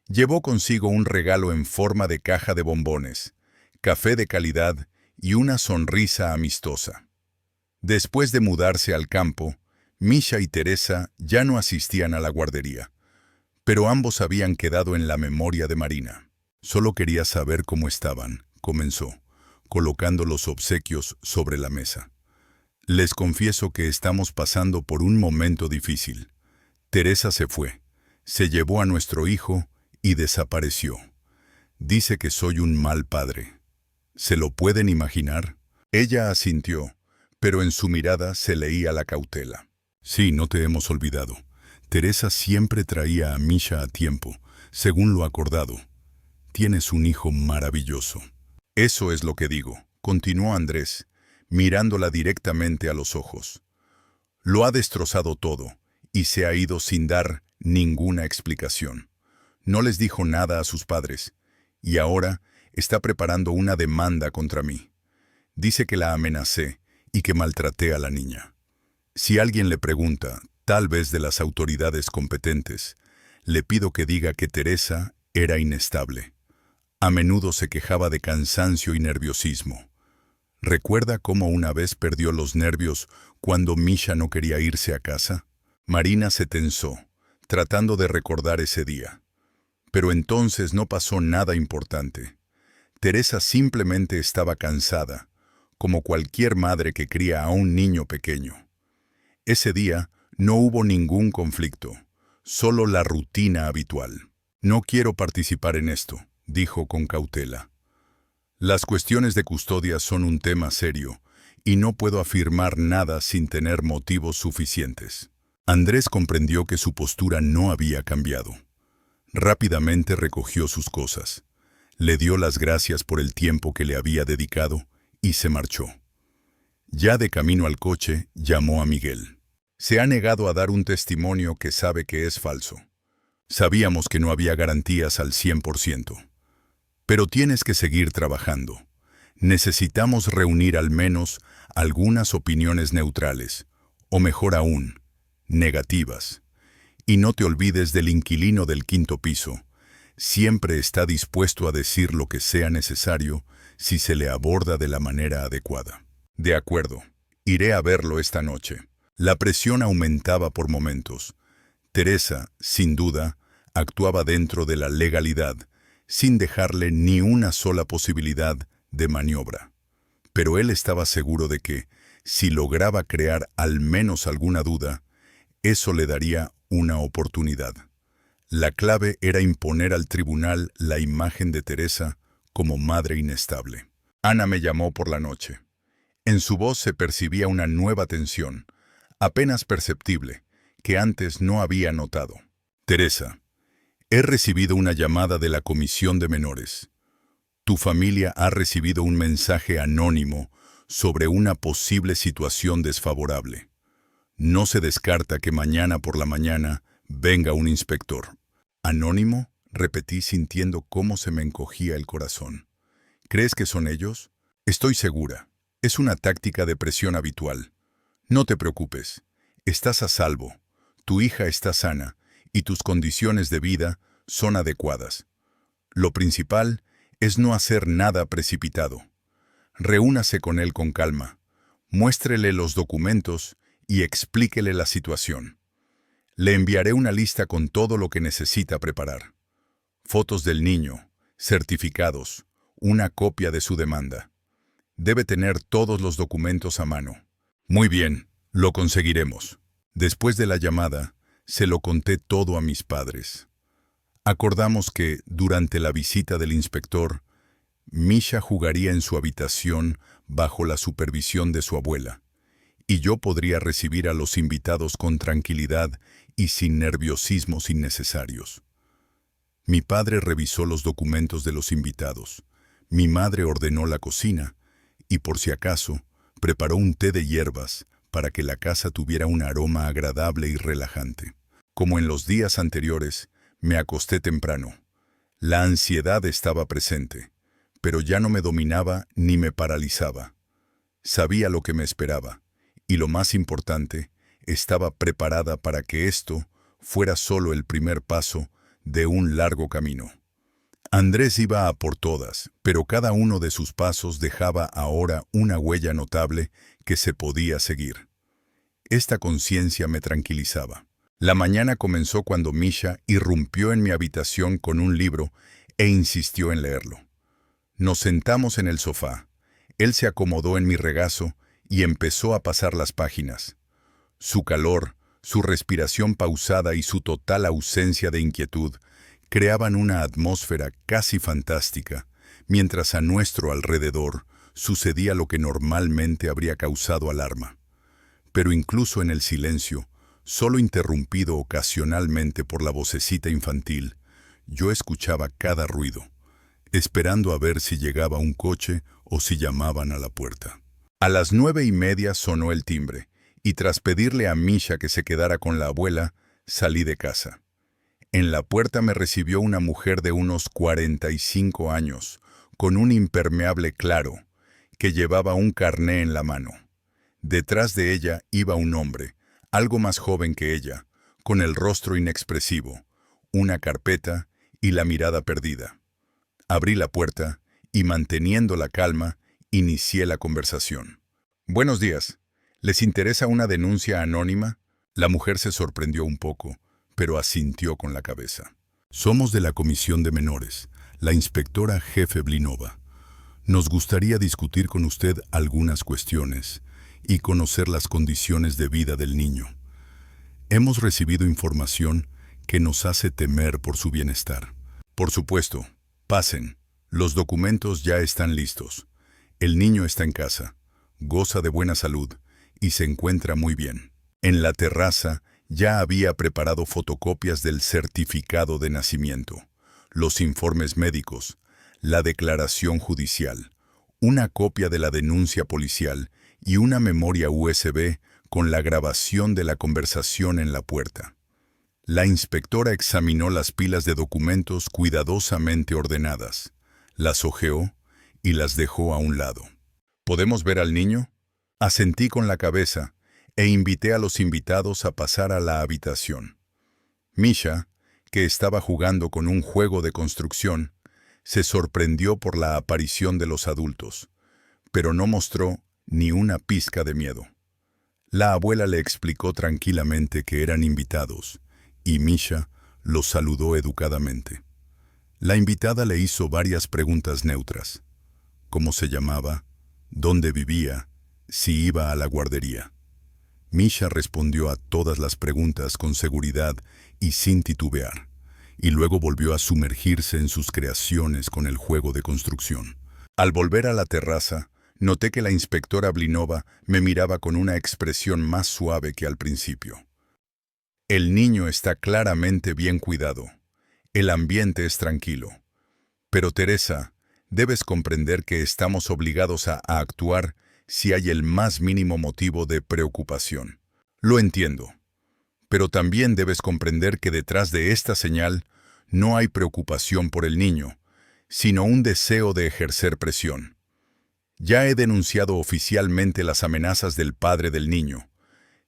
Llevó consigo un regalo en forma de caja de bombones, café de calidad y una sonrisa amistosa. Después de mudarse al campo, Misha y Teresa ya no asistían a la guardería, pero ambos habían quedado en la memoria de Marina. Solo quería saber cómo estaban, comenzó, colocando los obsequios sobre la mesa. Les confieso que estamos pasando por un momento difícil. Teresa se fue, se llevó a nuestro hijo y desapareció. Dice que soy un mal padre. ¿Se lo pueden imaginar? Ella asintió, pero en su mirada se leía la cautela. Sí, no te hemos olvidado. Teresa siempre traía a Misha a tiempo, según lo acordado. Tienes un hijo maravilloso. Eso es lo que digo, continuó Andrés, mirándola directamente a los ojos. Lo ha destrozado todo, y se ha ido sin dar ninguna explicación. No les dijo nada a sus padres, y ahora está preparando una demanda contra mí. Dice que la amenacé y que maltraté a la niña. Si alguien le pregunta, tal vez de las autoridades competentes, le pido que diga que Teresa era inestable. A menudo se quejaba de cansancio y nerviosismo. ¿Recuerda cómo una vez perdió los nervios cuando Misha no quería irse a casa? Marina se tensó, tratando de recordar ese día. Pero entonces no pasó nada importante. Teresa simplemente estaba cansada, como cualquier madre que cría a un niño pequeño. Ese día no hubo ningún conflicto, solo la rutina habitual. No quiero participar en esto, dijo con cautela. Las cuestiones de custodia son un tema serio y no puedo afirmar nada sin tener motivos suficientes. Andrés comprendió que su postura no había cambiado. Rápidamente recogió sus cosas, le dio las gracias por el tiempo que le había dedicado y se marchó. Ya de camino al coche, llamó a Miguel. Se ha negado a dar un testimonio que sabe que es falso. Sabíamos que no había garantías al 100%. Pero tienes que seguir trabajando. Necesitamos reunir al menos algunas opiniones neutrales, o mejor aún, negativas. Y no te olvides del inquilino del quinto piso. Siempre está dispuesto a decir lo que sea necesario si se le aborda de la manera adecuada. De acuerdo, iré a verlo esta noche. La presión aumentaba por momentos. Teresa, sin duda, actuaba dentro de la legalidad, sin dejarle ni una sola posibilidad de maniobra. Pero él estaba seguro de que, si lograba crear al menos alguna duda, eso le daría una oportunidad. La clave era imponer al tribunal la imagen de Teresa como madre inestable. Ana me llamó por la noche. En su voz se percibía una nueva tensión, apenas perceptible, que antes no había notado. Teresa, he recibido una llamada de la Comisión de Menores. Tu familia ha recibido un mensaje anónimo sobre una posible situación desfavorable. No se descarta que mañana por la mañana venga un inspector. ¿Anónimo?, repetí sintiendo cómo se me encogía el corazón. ¿Crees que son ellos? Estoy segura. Es una táctica de presión habitual. No te preocupes. Estás a salvo. Tu hija está sana y tus condiciones de vida son adecuadas. Lo principal es no hacer nada precipitado. Reúnase con él con calma, muéstrele los documentos y explíquele la situación. Le enviaré una lista con todo lo que necesita preparar. Fotos del niño, certificados, una copia de su demanda. Debe tener todos los documentos a mano. Muy bien, lo conseguiremos. Después de la llamada, se lo conté todo a mis padres. Acordamos que, durante la visita del inspector, Misha jugaría en su habitación bajo la supervisión de su abuela, y yo podría recibir a los invitados con tranquilidad y sin nerviosismos innecesarios. Mi padre revisó los documentos de los invitados. Mi madre ordenó la cocina y, por si acaso, preparó un té de hierbas para que la casa tuviera un aroma agradable y relajante. Como en los días anteriores, me acosté temprano. La ansiedad estaba presente, pero ya no me dominaba ni me paralizaba. Sabía lo que me esperaba, y lo más importante, estaba preparada para que esto fuera solo el primer paso de un largo camino. Andrés iba a por todas, pero cada uno de sus pasos dejaba ahora una huella notable que se podía seguir. Esta conciencia me tranquilizaba. La mañana comenzó cuando Misha irrumpió en mi habitación con un libro e insistió en leerlo. Nos sentamos en el sofá. Él se acomodó en mi regazo y empezó a pasar las páginas. Su calor, su respiración pausada y su total ausencia de inquietud creaban una atmósfera casi fantástica, mientras a nuestro alrededor sucedía lo que normalmente habría causado alarma. Pero incluso en el silencio, solo interrumpido ocasionalmente por la vocecita infantil, yo escuchaba cada ruido, esperando a ver si llegaba un coche o si llamaban a la puerta. A las 9:30 sonó el timbre, y tras pedirle a Misha que se quedara con la abuela, salí de casa. En la puerta me recibió una mujer de unos 45 años, con un impermeable claro, que llevaba un carné en la mano. Detrás de ella iba un hombre, algo más joven que ella, con el rostro inexpresivo, una carpeta y la mirada perdida. Abrí la puerta y, manteniendo la calma, inicié la conversación. «Buenos días. ¿Les interesa una denuncia anónima?» La mujer se sorprendió un poco, pero asintió con la cabeza. «Somos de la Comisión de Menores, la inspectora jefe Blinova. Nos gustaría discutir con usted algunas cuestiones y conocer las condiciones de vida del niño. Hemos recibido información que nos hace temer por su bienestar». «Por supuesto. Pasen. Los documentos ya están listos. El niño está en casa, goza de buena salud y se encuentra muy bien». En la terraza ya había preparado fotocopias del certificado de nacimiento, los informes médicos, la declaración judicial, una copia de la denuncia policial y una memoria USB con la grabación de la conversación en la puerta. La inspectora examinó las pilas de documentos cuidadosamente ordenadas, las hojeó y las dejó a un lado. «¿Podemos ver al niño?» Asentí con la cabeza e invité a los invitados a pasar a la habitación. Misha, que estaba jugando con un juego de construcción, se sorprendió por la aparición de los adultos, pero no mostró ni una pizca de miedo. La abuela le explicó tranquilamente que eran invitados, y Misha los saludó educadamente. La invitada le hizo varias preguntas neutras. ¿Cómo se llamaba? ¿Dónde vivía? Si iba a la guardería. Misha respondió a todas las preguntas con seguridad y sin titubear, y luego volvió a sumergirse en sus creaciones con el juego de construcción. Al volver a la terraza, noté que la inspectora Blinova me miraba con una expresión más suave que al principio. «El niño está claramente bien cuidado. El ambiente es tranquilo. Pero Teresa, debes comprender que estamos obligados a actuar si hay el más mínimo motivo de preocupación. Lo entiendo. Pero también debes comprender que detrás de esta señal no hay preocupación por el niño, sino un deseo de ejercer presión. Ya he denunciado oficialmente las amenazas del padre del niño.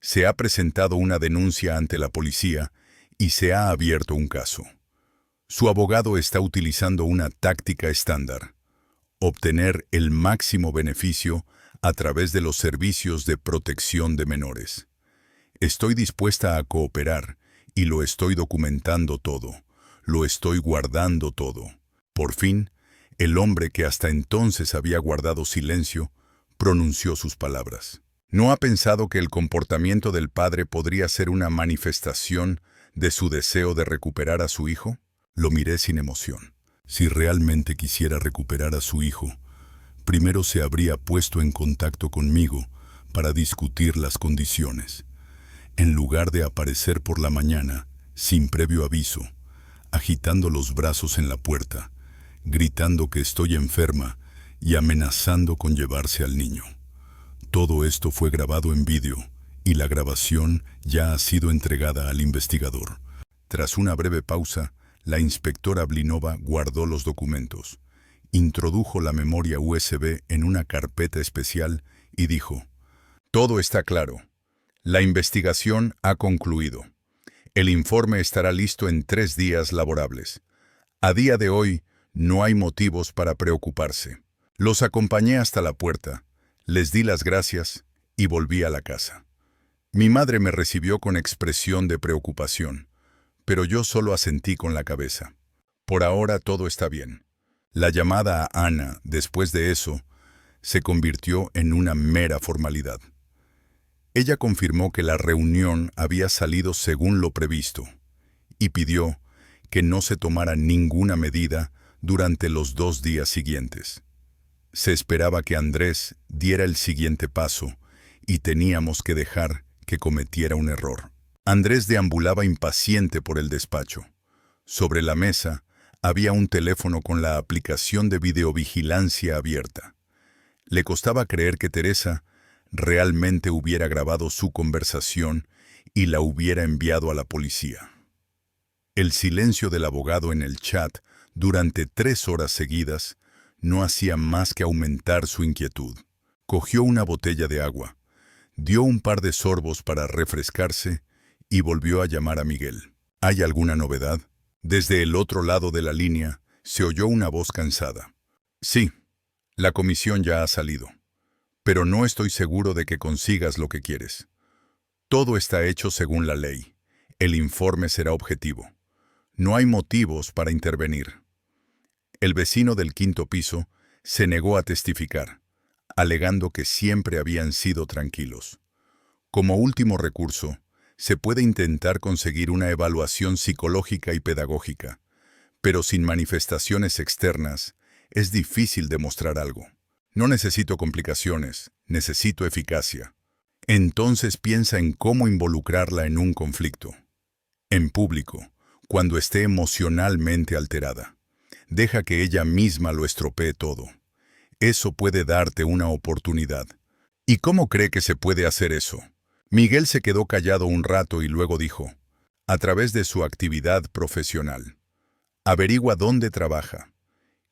Se ha presentado una denuncia ante la policía y se ha abierto un caso. Su abogado está utilizando una táctica estándar: obtener el máximo beneficio a través de los servicios de protección de menores. Estoy dispuesta a cooperar y lo estoy documentando todo, lo estoy guardando todo. Por fin, el hombre que hasta entonces había guardado silencio pronunció sus palabras. ¿No ha pensado que el comportamiento del padre podría ser una manifestación de su deseo de recuperar a su hijo? Lo miré sin emoción. Si realmente quisiera recuperar a su hijo, primero se habría puesto en contacto conmigo para discutir las condiciones. En lugar de aparecer por la mañana, sin previo aviso, agitando los brazos en la puerta, gritando que estoy enferma y amenazando con llevarse al niño. Todo esto fue grabado en vídeo y la grabación ya ha sido entregada al investigador. Tras una breve pausa, la inspectora Blinova guardó los documentos, introdujo la memoria USB en una carpeta especial y dijo: «Todo está claro. La investigación ha concluido. El informe estará listo en 3 días laborables. A día de hoy, no hay motivos para preocuparse». Los acompañé hasta la puerta, les di las gracias y volví a la casa. Mi madre me recibió con expresión de preocupación, pero yo solo asentí con la cabeza. Por ahora todo está bien. La llamada a Ana, después de eso, se convirtió en una mera formalidad. Ella confirmó que la reunión había salido según lo previsto y pidió que no se tomara ninguna medida durante los 2 días siguientes. Se esperaba que Andrés diera el siguiente paso y teníamos que dejar que cometiera un error. Andrés deambulaba impaciente por el despacho. Sobre la mesa había un teléfono con la aplicación de videovigilancia abierta. Le costaba creer que Teresa realmente hubiera grabado su conversación y la hubiera enviado a la policía. El silencio del abogado en el chat durante 3 horas seguidas no hacía más que aumentar su inquietud. Cogió una botella de agua, dio un par de sorbos para refrescarse y volvió a llamar a Miguel. ¿Hay alguna novedad? Desde el otro lado de la línea se oyó una voz cansada. Sí, la comisión ya ha salido, pero no estoy seguro de que consigas lo que quieres. Todo está hecho según la ley. El informe será objetivo. No hay motivos para intervenir. El vecino del 5º piso se negó a testificar, alegando que siempre habían sido tranquilos. Como último recurso, se puede intentar conseguir una evaluación psicológica y pedagógica, pero sin manifestaciones externas es difícil demostrar algo. No necesito complicaciones, necesito eficacia. Entonces piensa en cómo involucrarla en un conflicto. En público, cuando esté emocionalmente alterada. Deja que ella misma lo estropee todo. Eso puede darte una oportunidad. ¿Y cómo cree que se puede hacer eso? Miguel se quedó callado un rato y luego dijo: a través de su actividad profesional. Averigua dónde trabaja.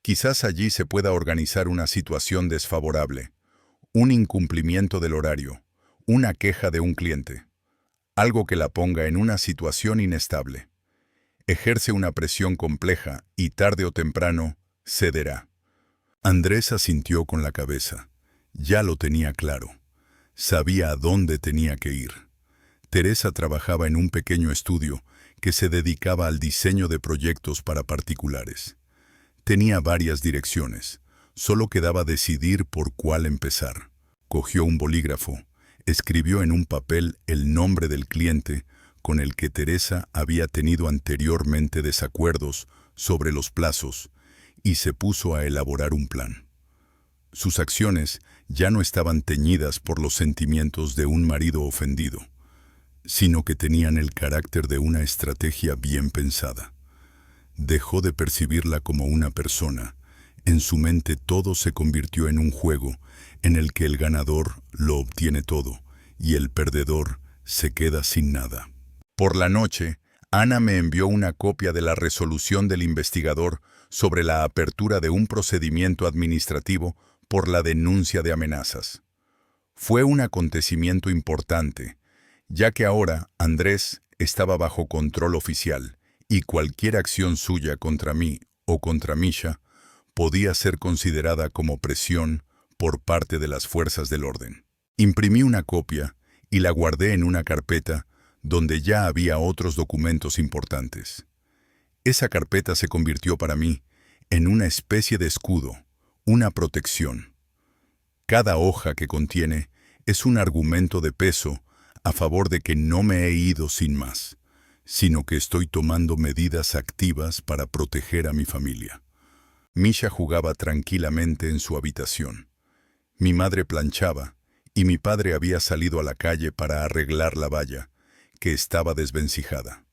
Quizás allí se pueda organizar una situación desfavorable, un incumplimiento del horario, una queja de un cliente, algo que la ponga en una situación inestable. Ejerce una presión compleja y tarde o temprano cederá. Andrés asintió con la cabeza. Ya lo tenía claro. Sabía a dónde tenía que ir. Teresa trabajaba en un pequeño estudio que se dedicaba al diseño de proyectos para particulares. Tenía varias direcciones. Solo quedaba decidir por cuál empezar. Cogió un bolígrafo, escribió en un papel el nombre del cliente con el que Teresa había tenido anteriormente desacuerdos sobre los plazos y se puso a elaborar un plan. Sus acciones ya no estaban teñidas por los sentimientos de un marido ofendido, sino que tenían el carácter de una estrategia bien pensada. Dejó de percibirla como una persona. En su mente todo se convirtió en un juego en el que el ganador lo obtiene todo y el perdedor se queda sin nada. Por la noche, Ana me envió una copia de la resolución del investigador sobre la apertura de un procedimiento administrativo por la denuncia de amenazas. Fue un acontecimiento importante, ya que ahora Andrés estaba bajo control oficial y cualquier acción suya contra mí o contra Misha podía ser considerada como presión por parte de las fuerzas del orden. Imprimí una copia y la guardé en una carpeta donde ya había otros documentos importantes. Esa carpeta se convirtió para mí en una especie de escudo, una protección. Cada hoja que contiene es un argumento de peso a favor de que no me he ido sin más, sino que estoy tomando medidas activas para proteger a mi familia. Misha jugaba tranquilamente en su habitación. Mi madre planchaba y mi padre había salido a la calle para arreglar la valla, que estaba desvencijada.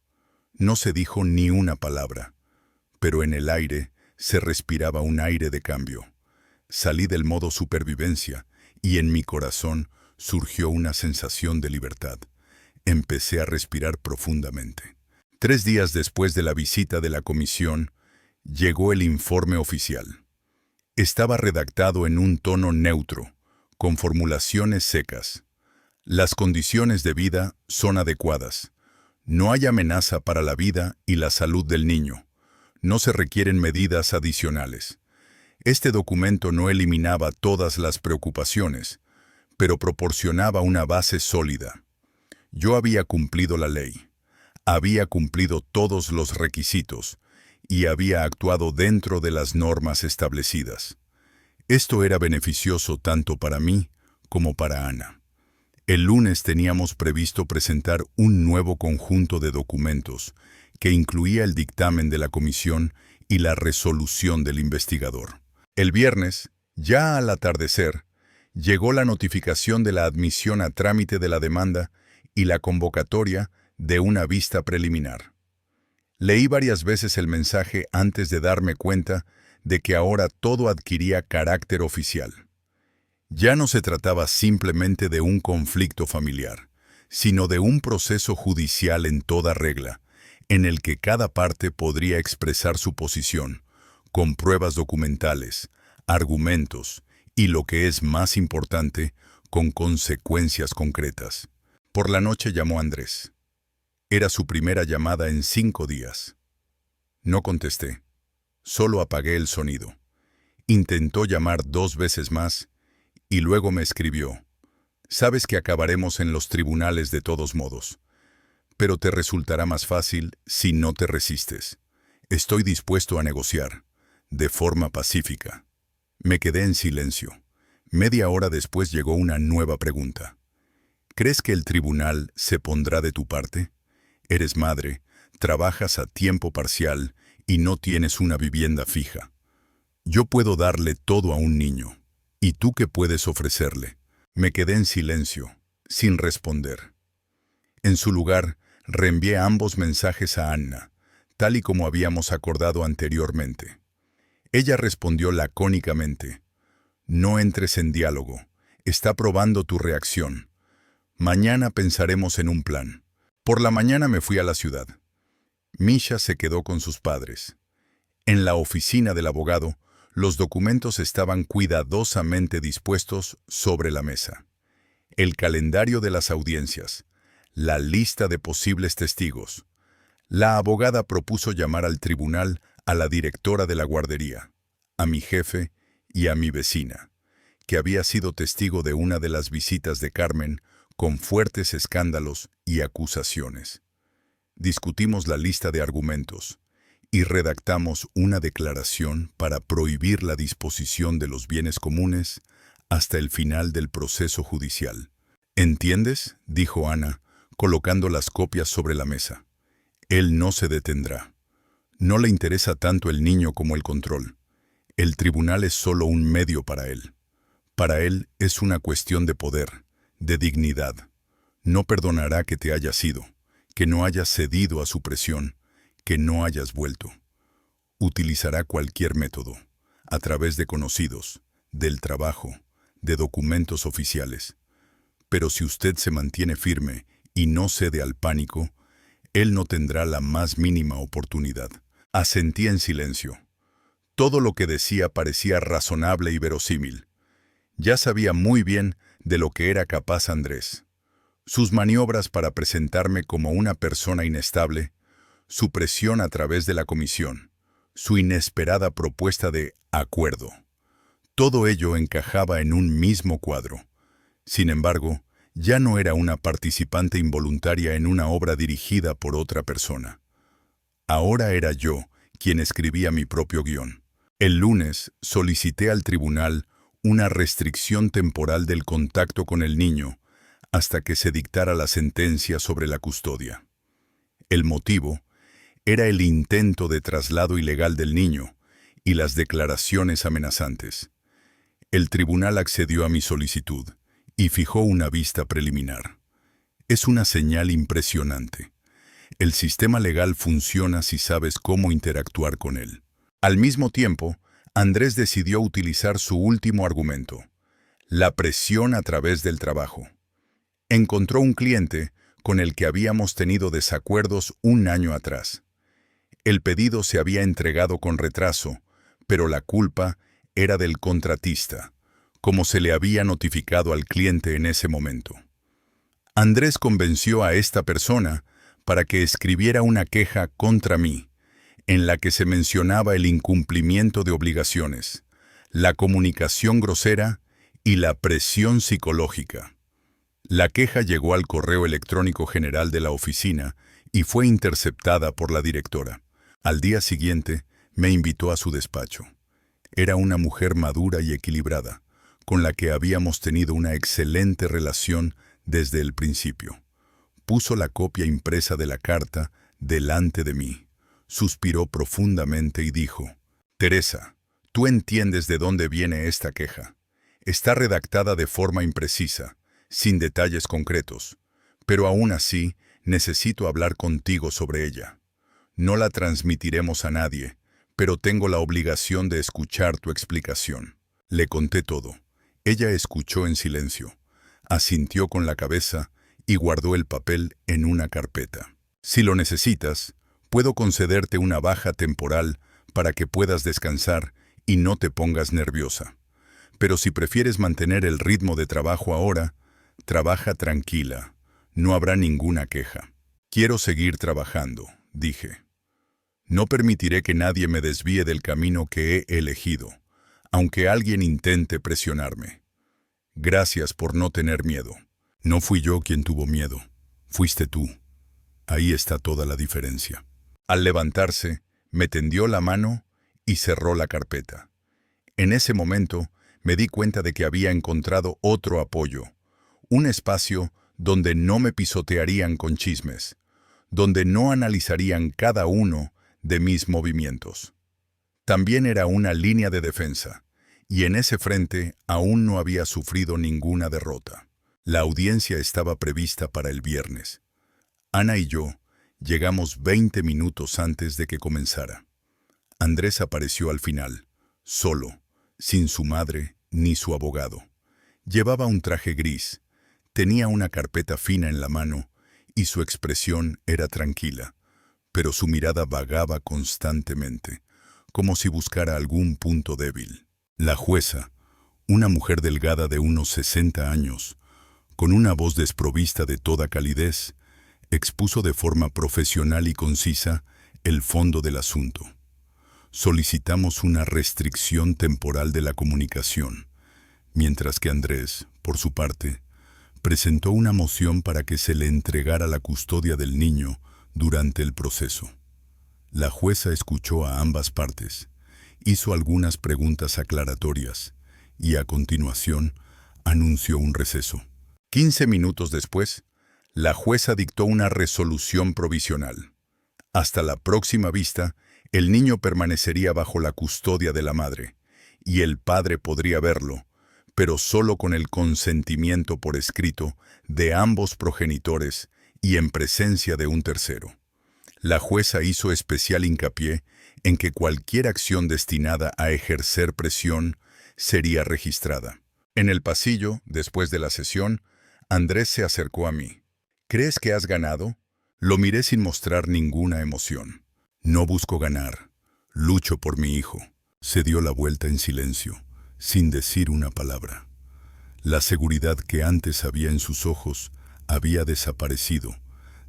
No se dijo ni una palabra, pero en el aire se respiraba un aire de cambio. Salí del modo supervivencia y en mi corazón surgió una sensación de libertad. Empecé a respirar profundamente. 3 días después de la visita de la comisión, llegó el informe oficial. Estaba redactado en un tono neutro, con formulaciones secas. Las condiciones de vida son adecuadas. No hay amenaza para la vida y la salud del niño. No se requieren medidas adicionales. Este documento no eliminaba todas las preocupaciones, pero proporcionaba una base sólida. Yo había cumplido la ley, había cumplido todos los requisitos y había actuado dentro de las normas establecidas. Esto era beneficioso tanto para mí como para Ana. El lunes teníamos previsto presentar un nuevo conjunto de documentos que incluía el dictamen de la comisión y la resolución del investigador. El viernes, ya al atardecer, llegó la notificación de la admisión a trámite de la demanda y la convocatoria de una vista preliminar. Leí varias veces el mensaje antes de darme cuenta de que ahora todo adquiría carácter oficial. Ya no se trataba simplemente de un conflicto familiar, sino de un proceso judicial en toda regla, en el que cada parte podría expresar su posición, con pruebas documentales, argumentos y, lo que es más importante, con consecuencias concretas. Por la noche llamó Andrés. Era su primera llamada en 5 días. No contesté. Solo apagué el sonido. Intentó llamar 2 veces más y luego me escribió: «Sabes que acabaremos en los tribunales de todos modos, pero te resultará más fácil si no te resistes. Estoy dispuesto a negociar, de forma pacífica». Me quedé en silencio. Media hora después llegó una nueva pregunta. ¿Crees que el tribunal se pondrá de tu parte? Eres madre, trabajas a tiempo parcial y no tienes una vivienda fija. Yo puedo darle todo a un niño. ¿Y tú qué puedes ofrecerle? Me quedé en silencio, sin responder. En su lugar, reenvié ambos mensajes a Anna, tal y como habíamos acordado anteriormente. Ella respondió lacónicamente: «No entres en diálogo. Está probando tu reacción. Mañana pensaremos en un plan». Por la mañana me fui a la ciudad. Misha se quedó con sus padres. En la oficina del abogado, los documentos estaban cuidadosamente dispuestos sobre la mesa. El calendario de las audiencias, la lista de posibles testigos. La abogada propuso llamar al tribunal a la directora de la guardería, a mi jefe y a mi vecina, que había sido testigo de una de las visitas de Carmen con fuertes escándalos y acusaciones. Discutimos la lista de argumentos y redactamos una declaración para prohibir la disposición de los bienes comunes hasta el final del proceso judicial. «¿Entiendes?», dijo Ana, colocando las copias sobre la mesa. «Él no se detendrá. No le interesa tanto el niño como el control. El tribunal es solo un medio para él. Para él es una cuestión de poder, de dignidad. No perdonará que te hayas ido, que no hayas cedido a su presión, que no hayas vuelto. Utilizará cualquier método, a través de conocidos, del trabajo, de documentos oficiales. Pero si usted se mantiene firme y no cede al pánico, él no tendrá la más mínima oportunidad». Asentí en silencio. Todo lo que decía parecía razonable y verosímil. Ya sabía muy bien de lo que era capaz Andrés. Sus maniobras para presentarme como una persona inestable, su presión a través de la comisión, su inesperada propuesta de acuerdo. Todo ello encajaba en un mismo cuadro. Sin embargo, ya no era una participante involuntaria en una obra dirigida por otra persona. Ahora era yo quien escribía mi propio guión. El lunes solicité al tribunal una restricción temporal del contacto con el niño hasta que se dictara la sentencia sobre la custodia. El motivo era el intento de traslado ilegal del niño y las declaraciones amenazantes. El tribunal accedió a mi solicitud y fijó una vista preliminar. Es una señal impresionante. El sistema legal funciona si sabes cómo interactuar con él. Al mismo tiempo, Andrés decidió utilizar su último argumento: la presión a través del trabajo. Encontró un cliente con el que habíamos tenido desacuerdos un año atrás. El pedido se había entregado con retraso, pero la culpa era del contratista, como se le había notificado al cliente en ese momento. Andrés convenció a esta persona para que escribiera una queja contra mí, en la que se mencionaba el incumplimiento de obligaciones, la comunicación grosera y la presión psicológica. La queja llegó al correo electrónico general de la oficina y fue interceptada por la directora. Al día siguiente, me invitó a su despacho. Era una mujer madura y equilibrada, con la que habíamos tenido una excelente relación desde el principio. Puso la copia impresa de la carta delante de mí. Suspiró profundamente y dijo: «Teresa, tú entiendes de dónde viene esta queja. Está redactada de forma imprecisa, sin detalles concretos, pero aún así necesito hablar contigo sobre ella. No la transmitiremos a nadie, pero tengo la obligación de escuchar tu explicación». Le conté todo. Ella escuchó en silencio, asintió con la cabeza y guardó el papel en una carpeta. «Si lo necesitas, puedo concederte una baja temporal para que puedas descansar y no te pongas nerviosa. Pero si prefieres mantener el ritmo de trabajo ahora, trabaja tranquila, no habrá ninguna queja». «Quiero seguir trabajando», dije. «No permitiré que nadie me desvíe del camino que he elegido, aunque alguien intente presionarme. Gracias por no tener miedo». «No fui yo quien tuvo miedo, fuiste tú. Ahí está toda la diferencia». Al levantarse, me tendió la mano y cerró la carpeta. En ese momento, me di cuenta de que había encontrado otro apoyo, un espacio donde no me pisotearían con chismes, donde no analizarían cada uno de mis movimientos. También era una línea de defensa, y en ese frente aún no había sufrido ninguna derrota. La audiencia estaba prevista para el viernes. Ana y yo llegamos 20 minutos antes de que comenzara. Andrés apareció al final, solo, sin su madre ni su abogado. Llevaba un traje gris, tenía una carpeta fina en la mano y su expresión era tranquila, pero su mirada vagaba constantemente, como si buscara algún punto débil. La jueza, una mujer delgada de unos 60 años, con una voz desprovista de toda calidez, expuso de forma profesional y concisa el fondo del asunto. Solicitamos una restricción temporal de la comunicación, mientras que Andrés, por su parte, presentó una moción para que se le entregara la custodia del niño durante el proceso. La jueza escuchó a ambas partes, hizo algunas preguntas aclaratorias y a continuación anunció un receso. 15 minutos después, la jueza dictó una resolución provisional. Hasta la próxima vista, el niño permanecería bajo la custodia de la madre, y el padre podría verlo, pero solo con el consentimiento por escrito de ambos progenitores y en presencia de un tercero. La jueza hizo especial hincapié en que cualquier acción destinada a ejercer presión sería registrada. En el pasillo, después de la sesión, Andrés se acercó a mí. «¿Crees que has ganado?». Lo miré sin mostrar ninguna emoción. «No busco ganar, lucho por mi hijo». Se dio la vuelta en silencio, sin decir una palabra. La seguridad que antes había en sus ojos había desaparecido,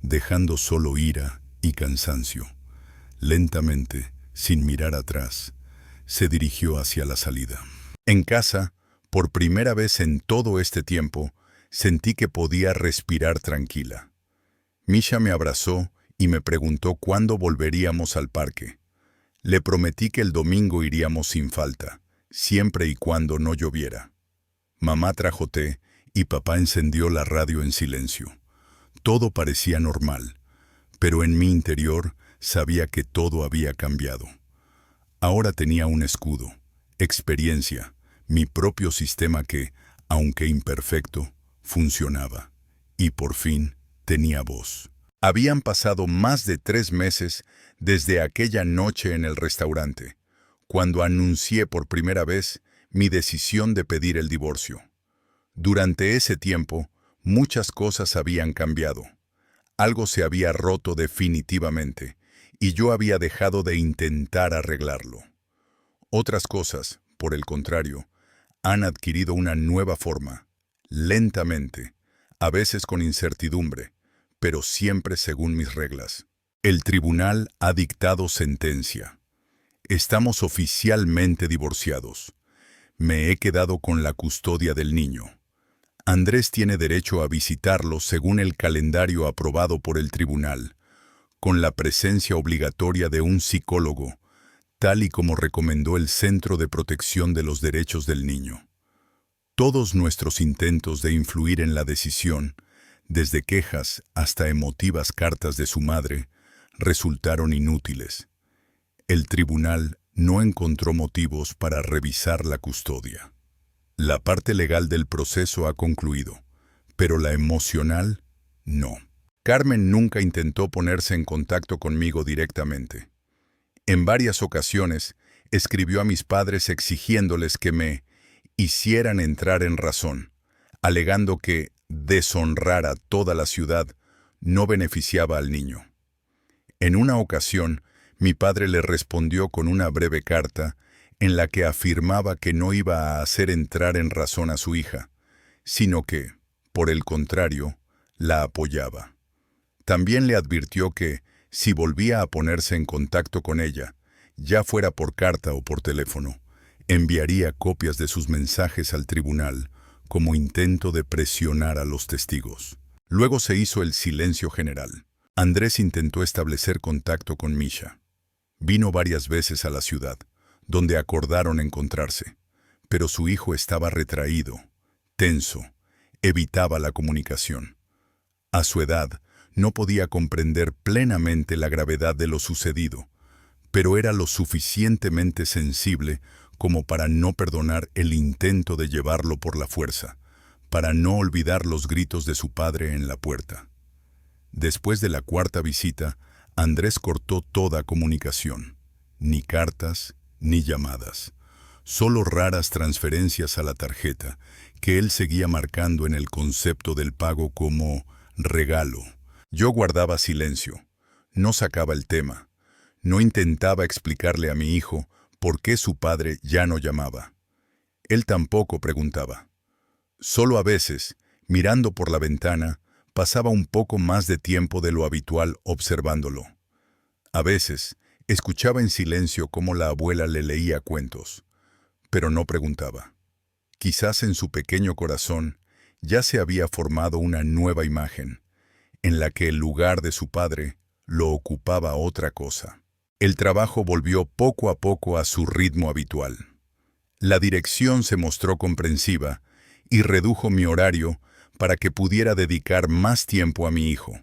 dejando solo ira y cansancio. Lentamente, sin mirar atrás, se dirigió hacia la salida. En casa, por primera vez en todo este tiempo, sentí que podía respirar tranquila. Misha me abrazó y me preguntó cuándo volveríamos al parque. Le prometí que el domingo iríamos sin falta, siempre y cuando no lloviera. Mamá trajo té y papá encendió la radio en silencio. Todo parecía normal, pero en mi interior sabía que todo había cambiado. Ahora tenía un escudo, experiencia, mi propio sistema que, aunque imperfecto, Funcionaba. Y por fin tenía voz. Habían pasado más de 3 meses desde aquella noche en el restaurante, cuando anuncié por primera vez mi decisión de pedir el divorcio. Durante ese tiempo, muchas cosas habían cambiado. Algo se había roto definitivamente, y yo había dejado de intentar arreglarlo. Otras cosas, por el contrario, han adquirido una nueva forma, lentamente, a veces con incertidumbre, pero siempre según mis reglas. El tribunal ha dictado sentencia. Estamos oficialmente divorciados. Me he quedado con la custodia del niño. Andrés tiene derecho a visitarlo según el calendario aprobado por el tribunal, con la presencia obligatoria de un psicólogo, tal y como recomendó el Centro de Protección de los Derechos del Niño. Todos nuestros intentos de influir en la decisión, desde quejas hasta emotivas cartas de su madre, resultaron inútiles. El tribunal no encontró motivos para revisar la custodia. La parte legal del proceso ha concluido, pero la emocional, no. Carmen nunca intentó ponerse en contacto conmigo directamente. En varias ocasiones, escribió a mis padres exigiéndoles que me hicieran entrar en razón, alegando que deshonrar a toda la ciudad no beneficiaba al niño. En una ocasión, mi padre le respondió con una breve carta en la que afirmaba que no iba a hacer entrar en razón a su hija, sino que, por el contrario, la apoyaba. También le advirtió que, si volvía a ponerse en contacto con ella, ya fuera por carta o por teléfono, enviaría copias de sus mensajes al tribunal como intento de presionar a los testigos. Luego se hizo el silencio general. Andrés intentó establecer contacto con Misha. Vino varias veces a la ciudad, donde acordaron encontrarse, pero su hijo estaba retraído, tenso, evitaba la comunicación. A su edad, no podía comprender plenamente la gravedad de lo sucedido, pero era lo suficientemente sensible como para no perdonar el intento de llevarlo por la fuerza, para no olvidar los gritos de su padre en la puerta. Después de la cuarta visita, Andrés cortó toda comunicación, ni cartas, ni llamadas, solo raras transferencias a la tarjeta, que él seguía marcando en el concepto del pago como regalo. Yo guardaba silencio, no sacaba el tema, no intentaba explicarle a mi hijo por qué su padre ya no llamaba. Él tampoco preguntaba. Solo a veces, mirando por la ventana, pasaba un poco más de tiempo de lo habitual observándolo. A veces, escuchaba en silencio cómo la abuela le leía cuentos, pero no preguntaba. Quizás en su pequeño corazón ya se había formado una nueva imagen, en la que el lugar de su padre lo ocupaba otra cosa. El trabajo volvió poco a poco a su ritmo habitual. La dirección se mostró comprensiva y redujo mi horario para que pudiera dedicar más tiempo a mi hijo.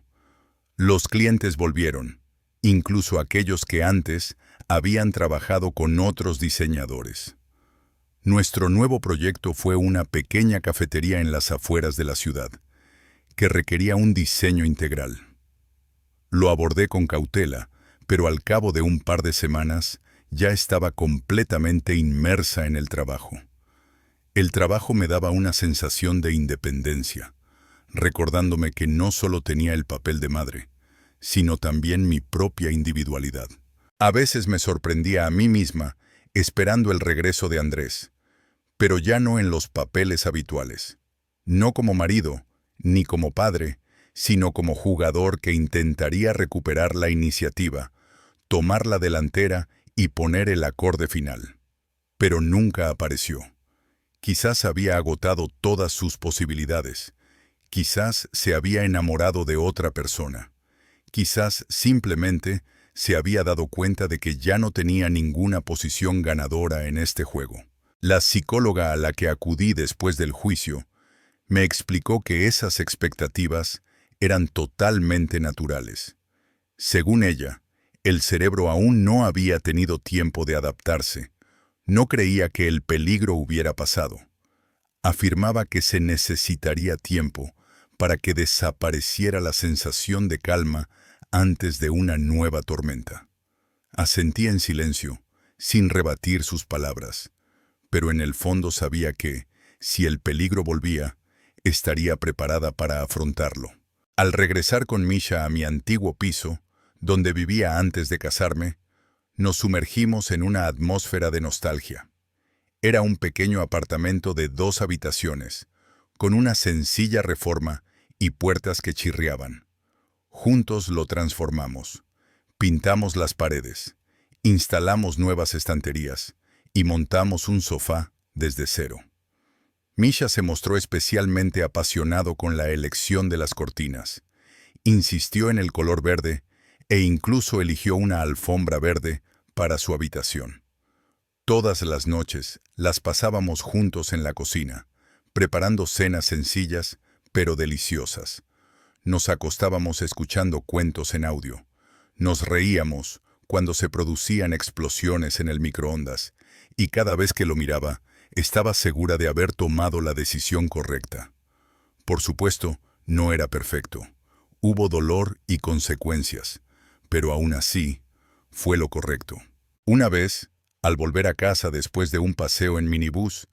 Los clientes volvieron, incluso aquellos que antes habían trabajado con otros diseñadores. Nuestro nuevo proyecto fue una pequeña cafetería en las afueras de la ciudad, que requería un diseño integral. Lo abordé con cautela, pero al cabo de un par de semanas ya estaba completamente inmersa en el trabajo. El trabajo me daba una sensación de independencia, recordándome que no solo tenía el papel de madre, sino también mi propia individualidad. A veces me sorprendía a mí misma esperando el regreso de Andrés, pero ya no en los papeles habituales, no como marido, ni como padre, sino como jugador que intentaría recuperar la iniciativa, tomar la delantera y poner el acorde final. Pero nunca apareció. Quizás había agotado todas sus posibilidades. Quizás se había enamorado de otra persona. Quizás simplemente se había dado cuenta de que ya no tenía ninguna posición ganadora en este juego. La psicóloga a la que acudí después del juicio me explicó que esas expectativas eran totalmente naturales. Según ella, el cerebro aún no había tenido tiempo de adaptarse. No creía que el peligro hubiera pasado. Afirmaba que se necesitaría tiempo para que desapareciera la sensación de calma antes de una nueva tormenta. Asentía en silencio, sin rebatir sus palabras, pero en el fondo sabía que, si el peligro volvía, estaría preparada para afrontarlo. Al regresar con Misha a mi antiguo piso, donde vivía antes de casarme, nos sumergimos en una atmósfera de nostalgia. Era un pequeño apartamento de 2 habitaciones, con una sencilla reforma y puertas que chirriaban. Juntos lo transformamos. Pintamos las paredes, instalamos nuevas estanterías y montamos un sofá desde cero. Misha se mostró especialmente apasionado con la elección de las cortinas. Insistió en el color verde e incluso eligió una alfombra verde para su habitación. Todas las noches las pasábamos juntos en la cocina, preparando cenas sencillas pero deliciosas. Nos acostábamos escuchando cuentos en audio. Nos reíamos cuando se producían explosiones en el microondas, y cada vez que lo miraba, estaba segura de haber tomado la decisión correcta. Por supuesto, no era perfecto. Hubo dolor y consecuencias, pero aún así, fue lo correcto. Una vez, al volver a casa después de un paseo en minibús,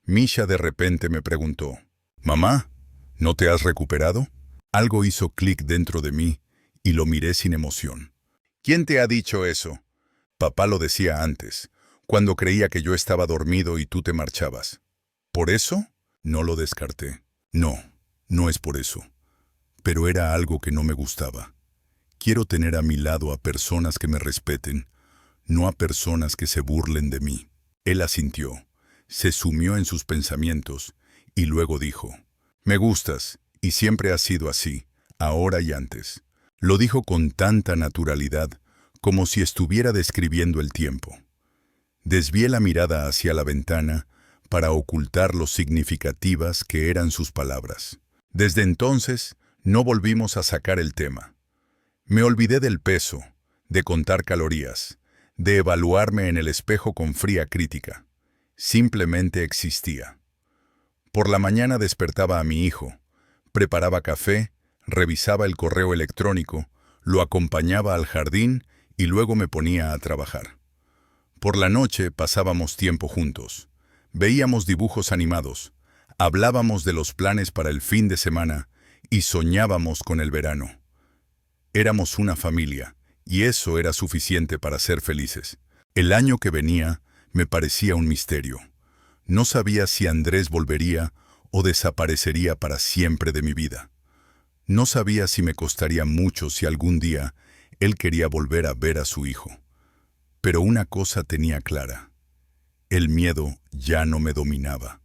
Misha de repente me preguntó, «Mamá, ¿no te has recuperado?» Algo hizo clic dentro de mí y lo miré sin emoción. «¿Quién te ha dicho eso?» «Papá lo decía antes, cuando creía que yo estaba dormido y tú te marchabas». «¿Por eso?» No lo descarté. No, no es por eso. Pero era algo que no me gustaba. Quiero tener a mi lado a personas que me respeten, no a personas que se burlen de mí. Él asintió, se sumió en sus pensamientos y luego dijo, «Me gustas, y siempre has sido así, ahora y antes». Lo dijo con tanta naturalidad, como si estuviera describiendo el tiempo. Desvié la mirada hacia la ventana para ocultar lo significativas que eran sus palabras. Desde entonces, no volvimos a sacar el tema. Me olvidé del peso, de contar calorías, de evaluarme en el espejo con fría crítica. Simplemente existía. Por la mañana despertaba a mi hijo, preparaba café, revisaba el correo electrónico, lo acompañaba al jardín y luego me ponía a trabajar. Por la noche pasábamos tiempo juntos. Veíamos dibujos animados, hablábamos de los planes para el fin de semana y soñábamos con el verano. Éramos una familia, y eso era suficiente para ser felices. El año que venía me parecía un misterio. No sabía si Andrés volvería o desaparecería para siempre de mi vida. No sabía si me costaría mucho si algún día él quería volver a ver a su hijo. Pero una cosa tenía clara. El miedo ya no me dominaba.